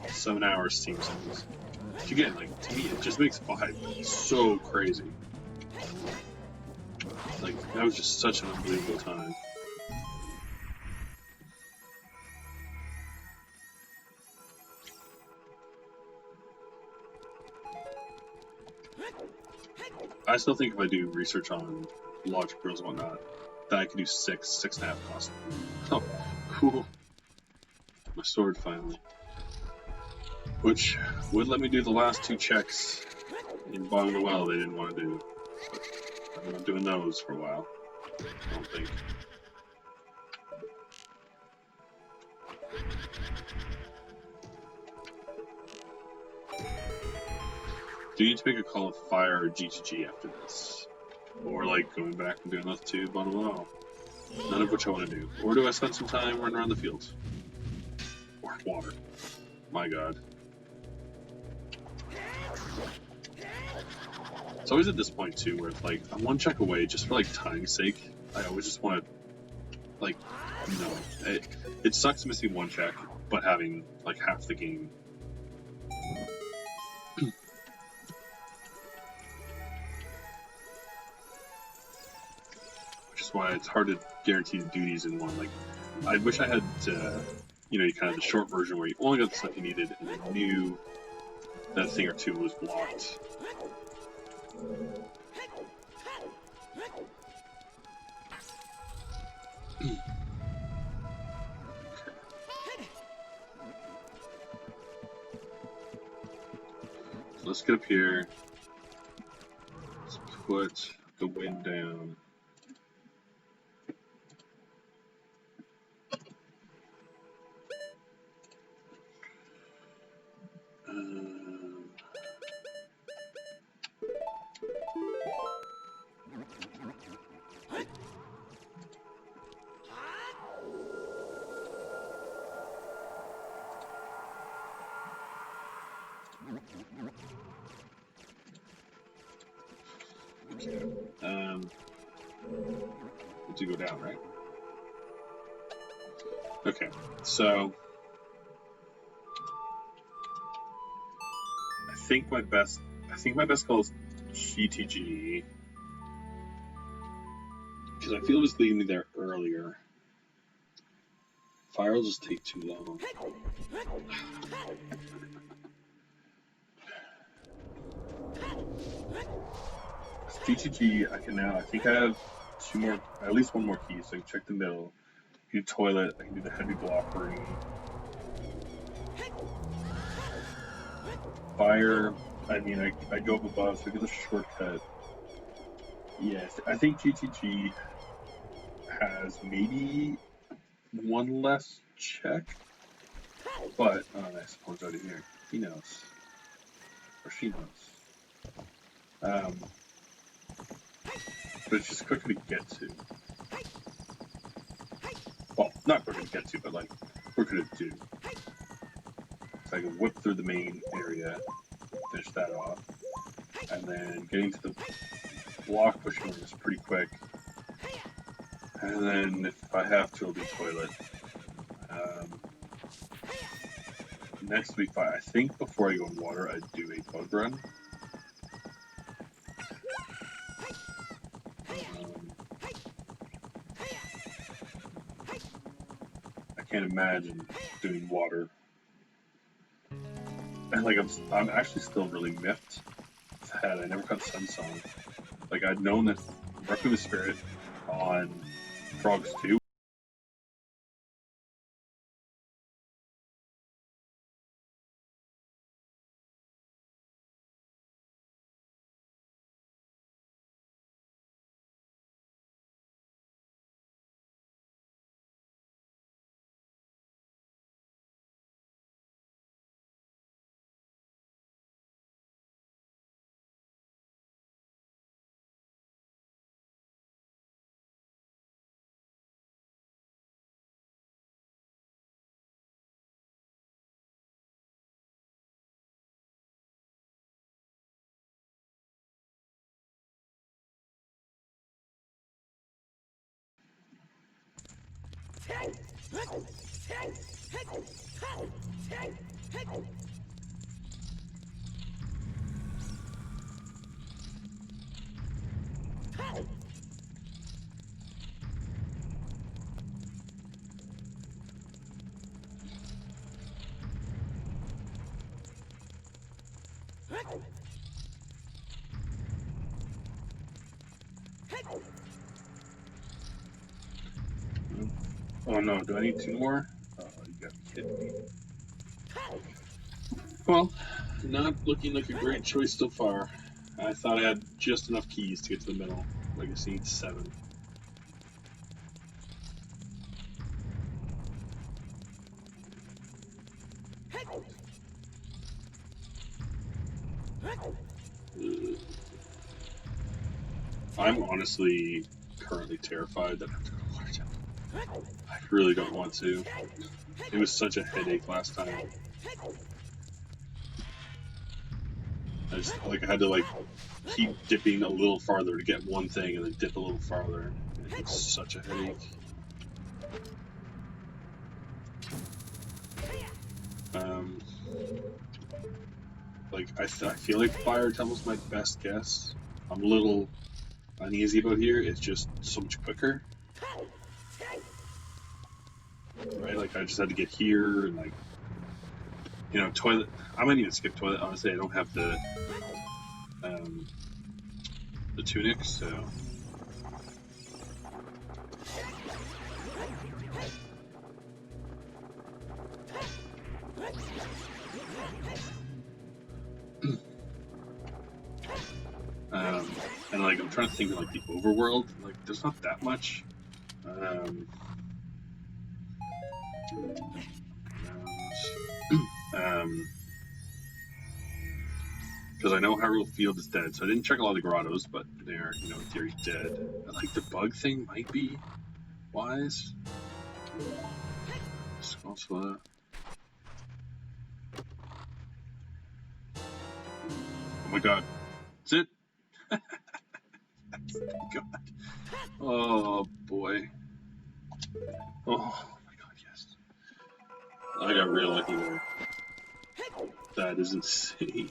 7 hours seems endless. Which again, like, to me, it just makes 5 so crazy. Like, that was just such an unbelievable time. I still think if I do research on logic rules and whatnot, that I could do 6.5 cost. Oh, cool. My sword finally. Which would let me do the last 2 checks in bottom of the well they didn't want to do. But I'm not doing those for a while. I don't think. Do you need to make a call of fire or GGG after this? Or like going back and doing those 2 bottom of the well? None of which I want to do. Or do I spend some time running around the fields? Or water. My god. It's always at this point too where it's like, I'm 1 check away just for like time's sake. I always just want to, like, no. It sucks missing 1 check, but having like half the game. Which is why it's hard to guarantee to do these in one. Like, I wish I had, you kind of the short version where you only got the stuff you needed and then knew that a thing or 2 was blocked. So let's get up here. Let's put the wind down. To go down, right? Okay, so I think my best call is GTG because I feel it was leading me there earlier. Fire will just take too long. GTG, I think I have 2 more, at least 1 more key, so I can check the middle, do toilet, I can do the heavy block room. Fire, I mean, I go up above, so I get a shortcut. Yes, I think GTG has maybe 1 less check, but, I suppose out of here, he knows, or she knows. But it's just quicker to get to. Well, not quicker to get to, but like quicker to do. So I can whip through the main area, finish that off, and then getting to the block pushing is pretty quick. And then if I have to, I'll do toilet. Next week, I think before I go in water, I'd do a bug run. I can't imagine doing water. And like I'm actually still really miffed that I never got Sun Song. Like I'd known that Requiem of Spirit on Frogs 2 Oh no, do I need 2 more? Oh, you gotta be kidding me. Well, not looking like a great choice so far. I thought I had just enough keys to get to the middle. I guess I need 7. I'm honestly currently terrified that I have to go to water temple. I really don't want to. It was such a headache last time. I had to keep dipping a little farther to get one thing and then dip a little farther. It was such a headache. I feel like Fire Temple's my best guess. I'm a little uneasy about here. It's just so much quicker. Right? I just had to get here and toilet. I might even skip toilet. Honestly, I don't have the tunic, so. And I'm trying to think of the overworld. There's not that much. Because I know Hyrule Field is dead, so I didn't check all the grottos, but they're, in theory, dead. The bug thing might be wise. Sconsola. Oh my god. Is it? God. Oh boy. Oh my god, yes. I got real lucky there. That is insane.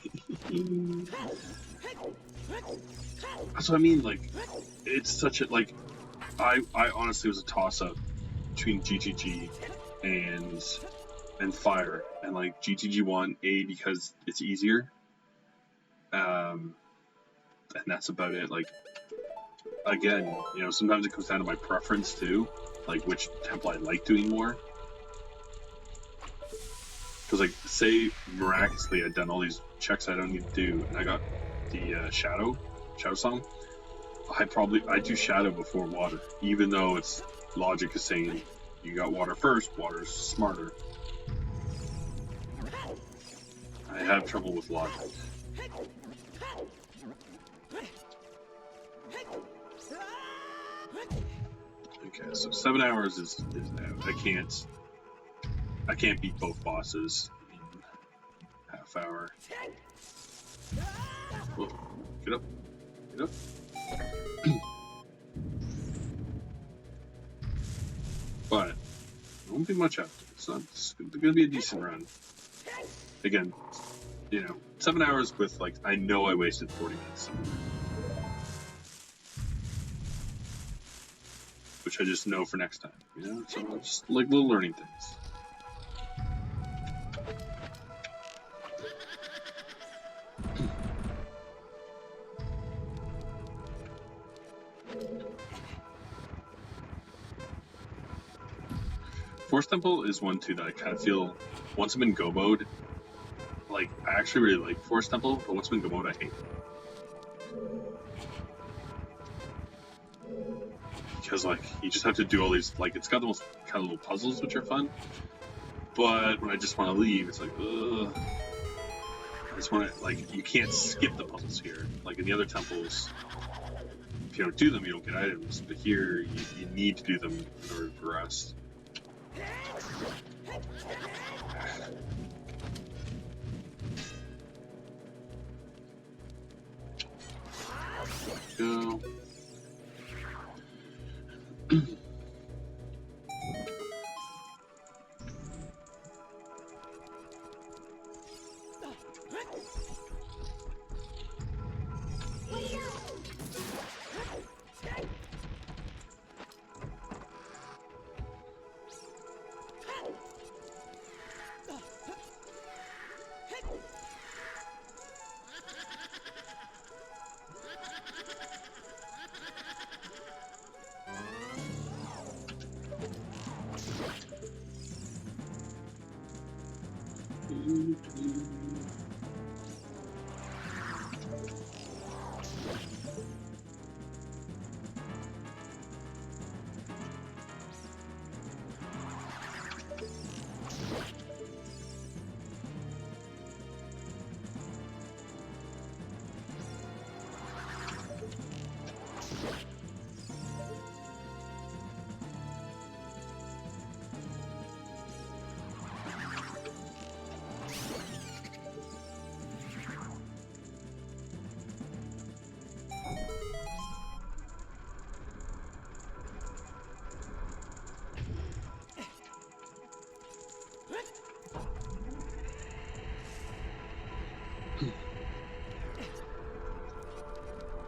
That's what I mean, it's such a, I honestly was a toss-up between GGG and Fire, and GGG won A because it's easier, and that's about it. Again, sometimes it comes down to my preference too, which temple I like doing more. Because say miraculously I'd done all these checks I don't need to do, and I got the Shadow Song, I do Shadow before Water, even though it's logic is saying you got Water first, Water's smarter. I have trouble with logic. Okay, so 7 hours is out. I can't beat both bosses in half hour. Whoa, get up. Get up. But it won't be much after. It's going to be a decent run. Again, 7 hours with I know I wasted 40 minutes somewhere. Which I just know for next time, So just little learning things. Force Temple is one too that I kind of feel once I'm in Go mode, I actually really like Force Temple, but once I'm in Go mode, I hate it. Because you just have to do all these it's got those kind of little puzzles which are fun, but when I just want to leave, it's ugh. I just want to you can't skip the puzzles here. In the other temples, if you don't do them, you don't get items, but here you need to do them in order to progress. Go.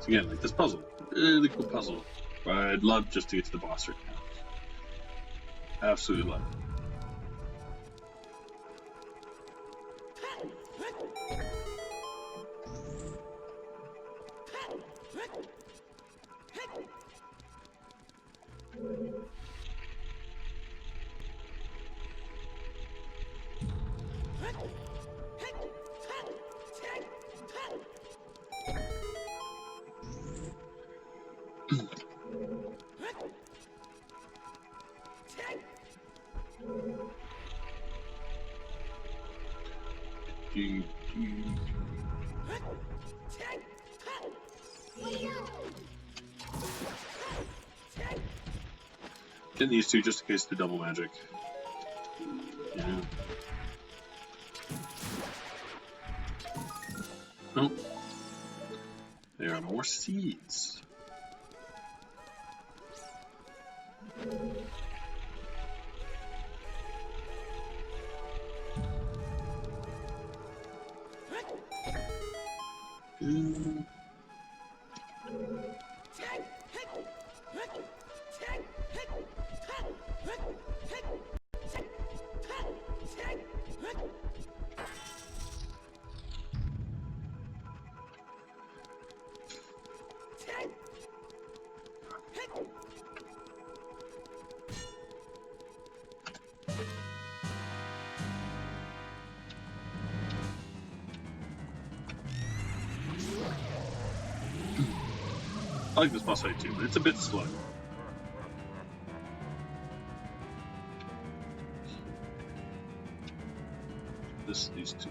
So again, like this puzzle, really cool puzzle. But I'd love just to get to the boss right now. Absolutely love it. Getting these two just in case they're double magic. Yeah. Oh. There are more seeds. I like this boss fight too, but it's a bit slow. These two.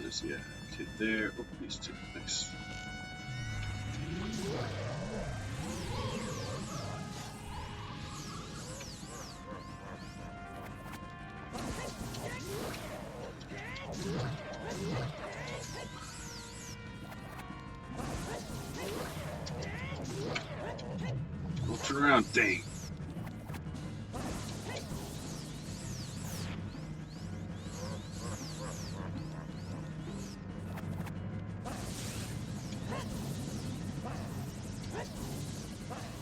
This, yeah, okay, there. Oh, these two. Nice. Turn around, dang.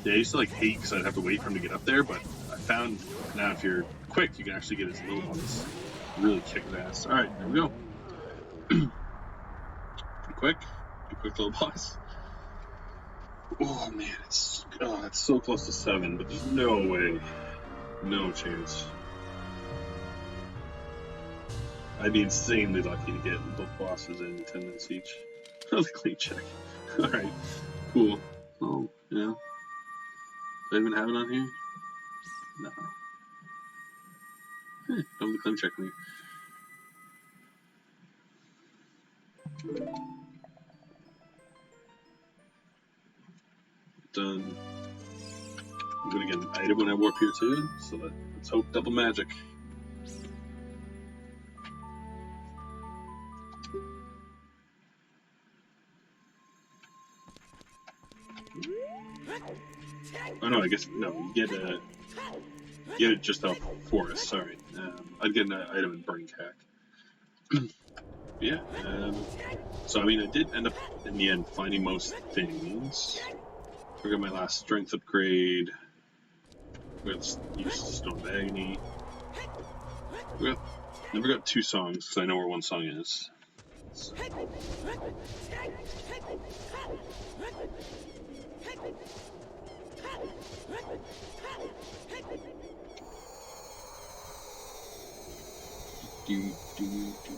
Yeah, I used to like hate because I'd have to wait for him to get up there, but I found now if you're quick, you can actually get his little ones. Really kick his ass. Alright, there we go. Pretty quick little boss. Oh man, it's so close to 7, but there's no way. No chance. I'd be insanely lucky to get both bosses in 10 minutes each. The clean check. Alright, cool. Oh, yeah. Do I even have it on here? No. Don't be clean check me. Done. I'm gonna get an item when I warp here too, so let's hope double magic. Oh no, I guess no. You get it just off forest. Sorry, I'd get an item in Burning Cack. Yeah. So I mean, I did end up in the end finding most things. I got my last strength upgrade. We got use Stone of Agony. Never got 2 songs because I know where 1 song is. So. Do, do, do.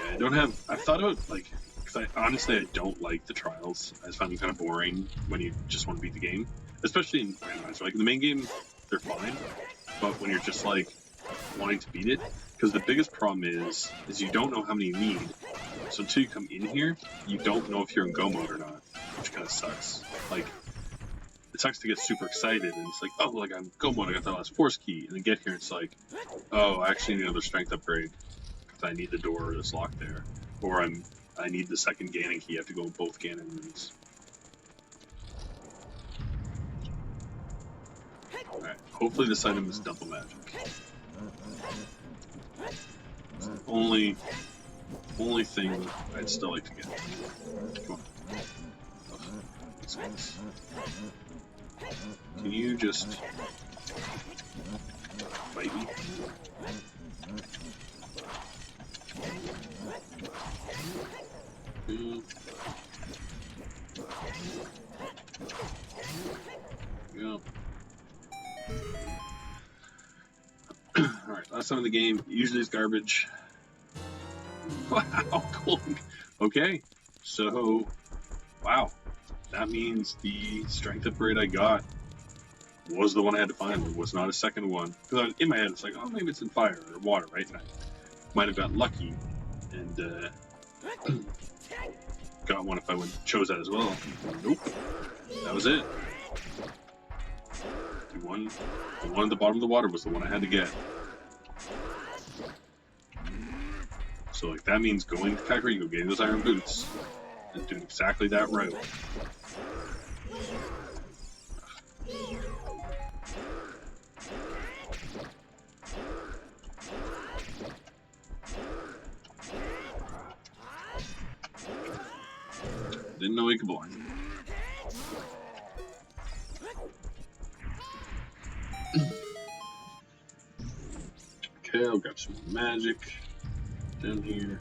I don't have. I've thought about like, because honestly I don't like the trials. I just find them kind of boring when you just want to beat the game, especially in randomizer. Like in the main game, they're fine, but when you're just like wanting to beat it, because the biggest problem is you don't know how many you need. So until you come in here, you don't know if you're in go mode or not, which kind of sucks. Like, it sucks to get super excited and it's like, oh, like I'm go mode, I got the last force key, and then get here and it's like, oh, I actually need another strength upgrade. I need the door that's locked there, or I need the second Ganon key. I have to go in both Ganon rooms. Alright, hopefully this item is double magic. It's the only thing I'd still like to get. Come on. Oh, that's nice. Can you just fight me? Yeah. Alright, last time in the game, usually it's garbage. Wow, cool. Okay, so, wow. That means the strength upgrade I got was the one I had to find. It was not a second one. Because in my head, it's like, oh, maybe it's in fire or water, right? And I might have got lucky and got one if I chose that as well. Nope. That was it. The one at the bottom of the water was the one I had to get. So like that means going to Kakariko, getting those iron boots, and doing exactly that route. Didn't know he could blind. Okay, I'll grab some magic down here.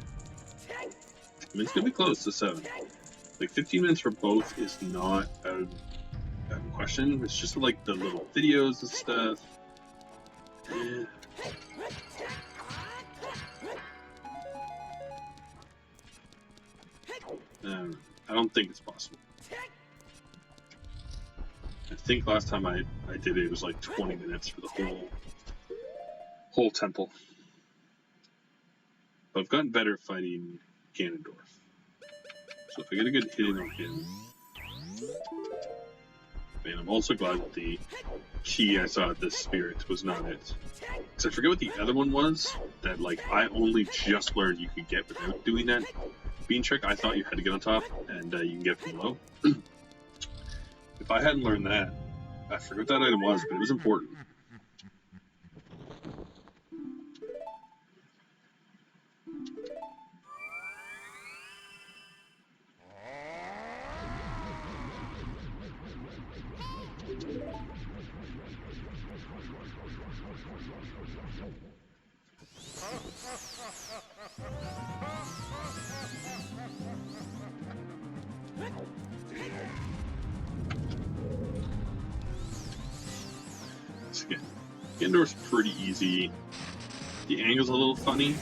I mean, it's gonna be close to 7. Like 15 minutes for both is not out of question. It's just like the little videos and stuff. Yeah. I don't think it's possible. I think last time I did it, it was like 20 minutes for the whole temple. But I've gotten better fighting Ganondorf. So if I get a good hit in on him, and I'm also glad that the key I saw at this spirit was not it. Because I forget what the other one was, that like I only just learned you could get without doing that bean trick. I thought you had to get on top and you can get from below. If I hadn't learned that, I forget what that item was, but it was important. Ganondorf's pretty easy. The angle's a little funny,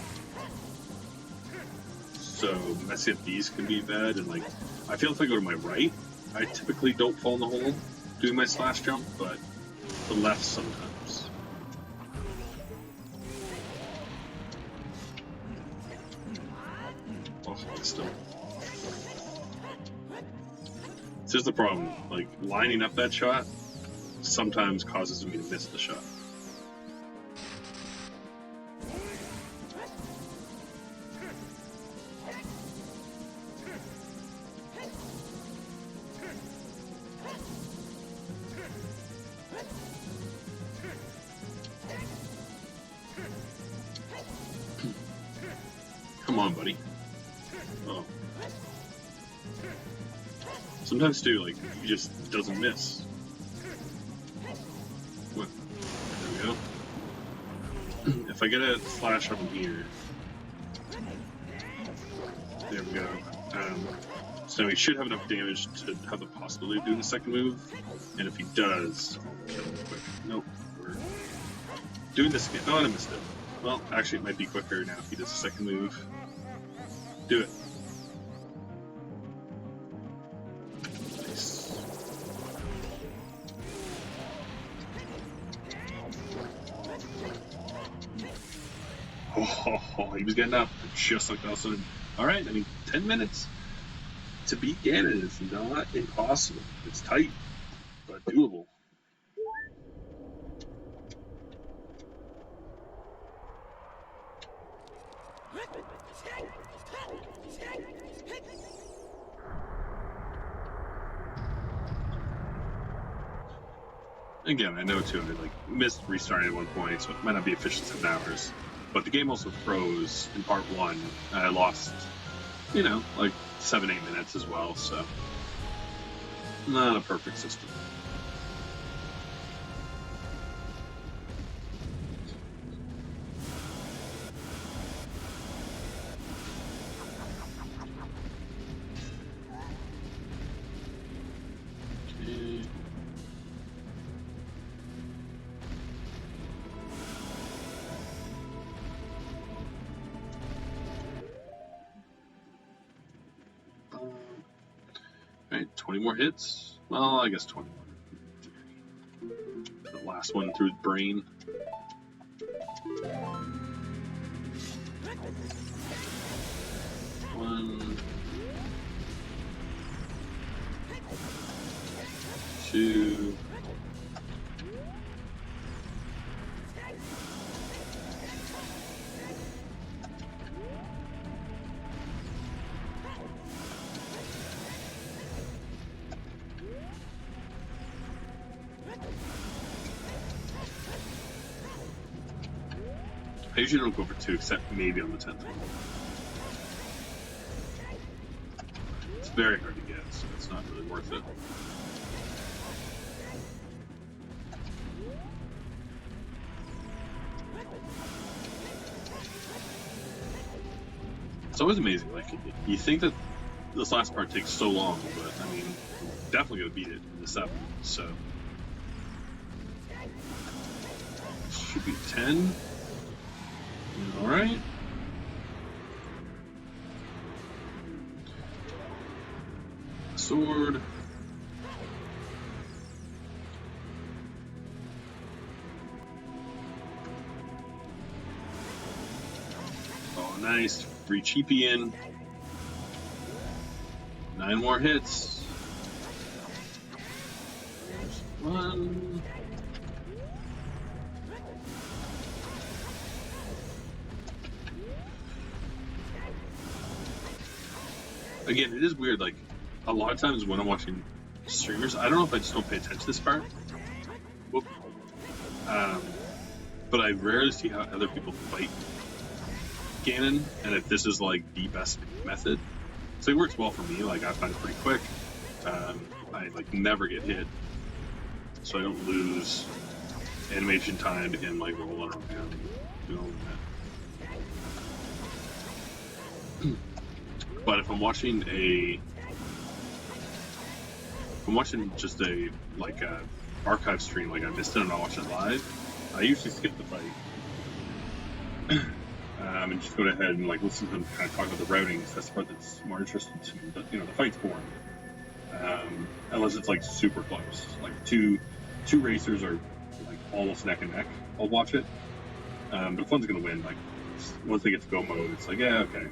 so messing up these can be bad. And like, I feel if I go to my right, I typically don't fall in the hole doing my slash jump, but the left sometimes. Oh, still. This is the problem. Like lining up that shot sometimes causes me to miss the shot. Come on, buddy. Oh. Sometimes too, like, he just doesn't miss. What? There we go. If I get a slash from here. There we go. So he should have enough damage to have the possibility of doing the second move. And if he does, I'll kill him quick. Nope. We're doing this again. Oh, I missed it. Well, actually, it might be quicker now if he does the second move. Do it. Nice. Oh, he was getting up just like that. So, all right, I mean, 10 minutes to beat Ganon is not impossible. It's tight, but doable. Again, I know too, I like missed restarting at one point, so it might not be efficient 7 hours. But the game also froze in part 1, and I lost, you know, like 7-8 minutes as well, so not a perfect system. Alright, 20 more hits. Well, I guess 20 more. The last one through the brain. One. 2. I usually don't go for 2, except maybe on the 10th one. It's very hard to get, so it's not really worth it. It's always amazing, like, you think that this last part takes so long, but, I mean, definitely gonna beat it in the 7, so. Should be 10. Alright. Sword. Oh, nice. Free cheapie in. 9 more hits. There's 1. Again, it is weird, like, a lot of times when I'm watching streamers, I don't know if I just don't pay attention to this part. Whoop. But I rarely see how other people fight Ganon, and if this is, like, the best method. So it works well for me, like, I find it pretty quick. I, like, never get hit, so I don't lose animation time in, like, rolling around, doing all that. But if I'm watching just a like a archive stream, like I missed it and I watch it live, I usually skip the fight and just go ahead and like listen to them kind of talk about the routing. That's the part that's more interesting to me. But, you know, the fight's boring unless it's like super close, like two racers are like almost neck and neck. I'll watch it, but if one's gonna win, like once they get to go mode, it's like yeah, okay.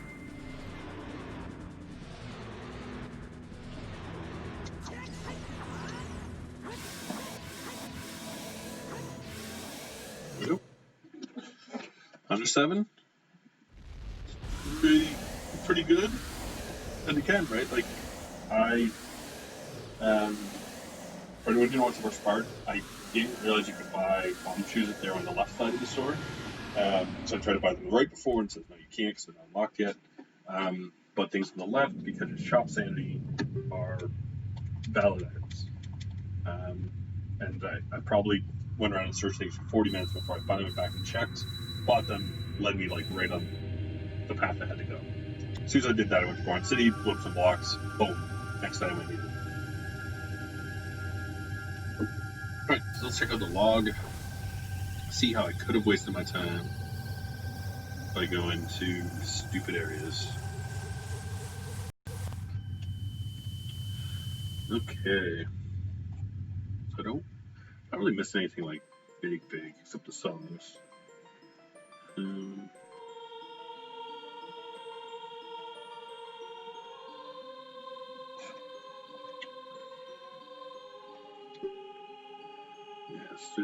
Under 7, pretty good. And again, right? Like I, for anyone who didn't watch the first part, I didn't realize you could buy bomb shoes if they're on the left side of the store. So I tried to buy them right before and said no, you can't because they're not unlocked yet. But things on the left, because it's shop sanity, are valid items. And I probably went around and searched things for 40 minutes before I finally went back and checked, bought them, led me like right on the path I had to go. As soon as I did that, I went to Goron City, blew up some blocks, boom, next item I needed. Alright, so let's check out the log, see how I could have wasted my time by going to stupid areas. Okay. So I don't really miss anything like big, except the songs. Yeah, so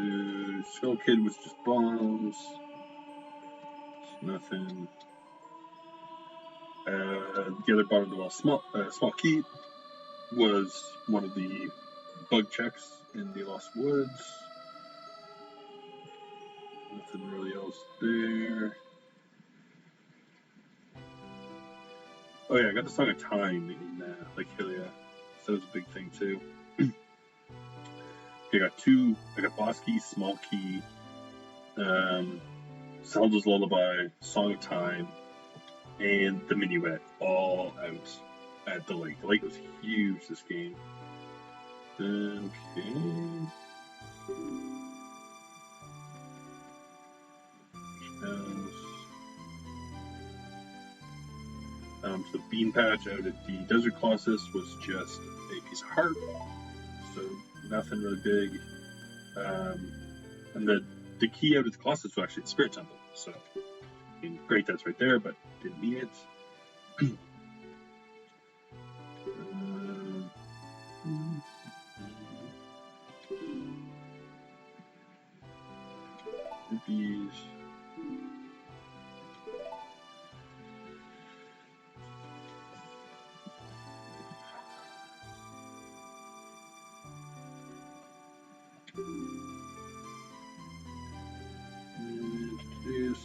Skull Kid was just bombs. Nothing. The other bottom of the wall, small key, was one of the bug checks in the Lost Woods. Nothing really else there. Oh yeah, I got the Song of Time in Hylia, so that was a big thing too. Okay, I got Boss Key, Small Key, Zelda's Lullaby, Song of Time, and the Minuet, all out at the lake. The lake was huge this game. Okay. So the Bean Patch out at the Desert Colossus was just a piece of heart, so nothing really big. And the key out at the Colossus was actually the Spirit Temple, so I mean, great that's right there, but didn't need it. Rupees.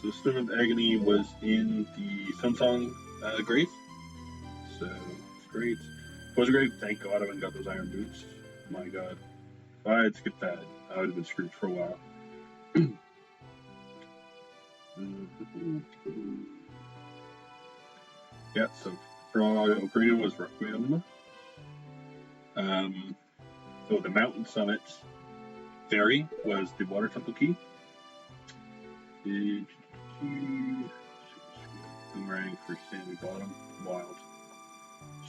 So the Stone of Agony was in the Sunsong Grave, so it's great. Was great. Thank God I went and got those iron boots. My God, if I had skipped that, I would have been screwed for a while. Yeah, so Ocarina was Requiem. So the Mountain Summit Fairy was the Water Temple Key. Boomerang for Sandy Bottom. Wild.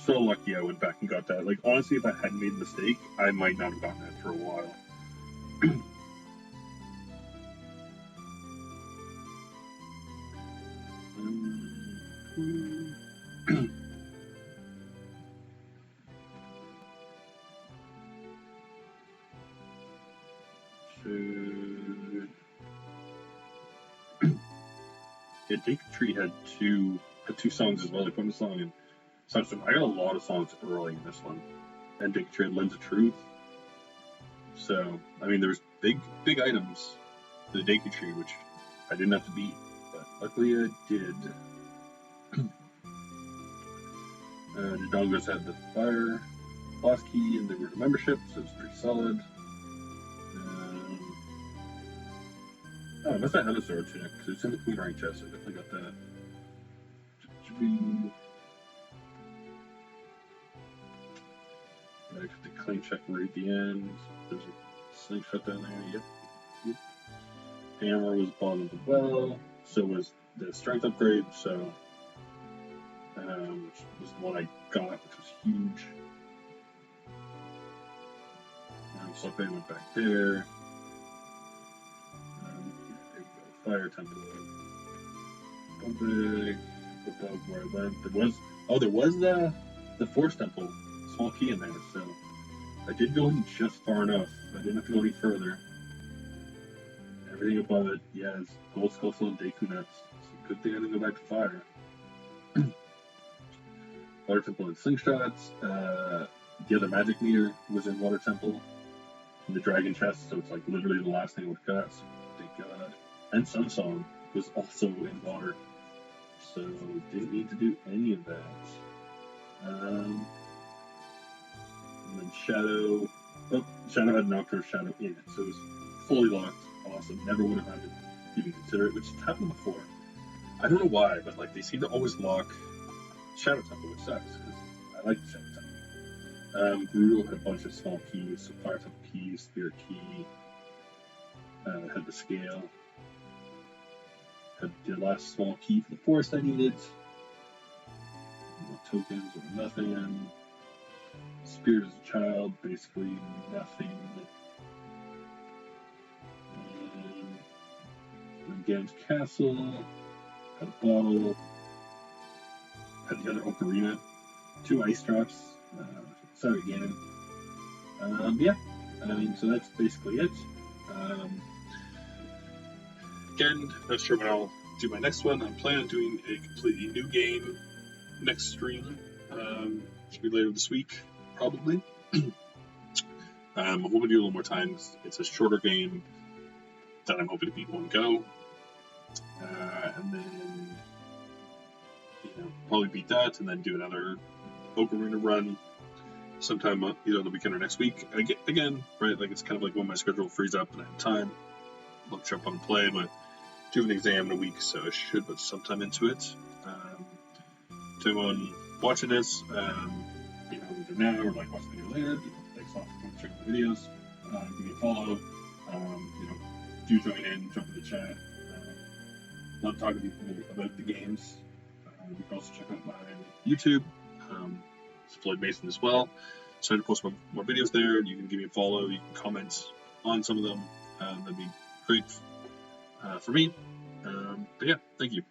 So lucky I went back and got that. Like, honestly, if I hadn't made a mistake, I might not have gotten that for a while. Yeah, Deku Tree had two songs as well. They put in a song in Sunstone. I got a lot of songs early in this one. And Deku Tree had Lens of Truth. So, I mean, there's big items for the Deku Tree, which I didn't have to beat. But luckily I did. The Dongos had the Fire Boss Key and they were the membership, so it's pretty solid. Oh, I must have had a sword tunic, because it's in the Queen Rank chest, I definitely got that. I got the claim check right at the end. There's a slingshot down there, yep. Hammer was bottom of the well, so was the strength upgrade, so which was the one I got, which was huge. So I went back there. Fire Temple. Big above where I went. There was the Force Temple, small key in there, so I did go in just far enough. I didn't have to go any further. Everything above it, yeah, is Gold Skull and Deku Nuts. So good thing I didn't go back to fire. Water Temple and Slingshots. The other magic meter was in Water Temple. In the Dragon Chest, so it's like literally the last thing I would have got. So thank God. And Sunsong was also in water. So didn't need to do any of that. And then Shadow. Oh, Shadow had Nocturne Shadow in it, so it was fully locked. Awesome. Never would have had to even consider it, which has happened before. I don't know why, but like they seem to always lock Shadow Temple, which sucks because I like Shadow Temple. Guru had a bunch of small keys, so Fire Temple key, Spirit key, had the scale, had the last small key for the forest I needed. No tokens or nothing. Spirit as a child, basically nothing. And Games Castle, had a bottle, had the other Ocarina, 2 ice drops. Sorry, Ganon. Yeah, so that's basically it. Again, not sure when I'll do my next one. I'm planning on doing a completely new game next stream. Should be later this week, probably. I'm hoping to do a little more times. It's a shorter game that I'm hoping to beat one go. And then, probably beat that and then do another Ocarina run sometime either on the weekend or next week. Again, right, like it's kind of like when my schedule frees up and I have time, I'll jump on and play, but I do have an exam in a week, so I should put some time into it. To anyone watching this, either now or like watch the video later, thanks a lot for checking the videos. Give me a follow. Do join in, jump in the chat. Love talking to people about the games. You can also check out my YouTube. It's Floyd Mason as well. So I to post more videos there. You can give me a follow. You can comment on some of them. That'd be great for me. But yeah, thank you.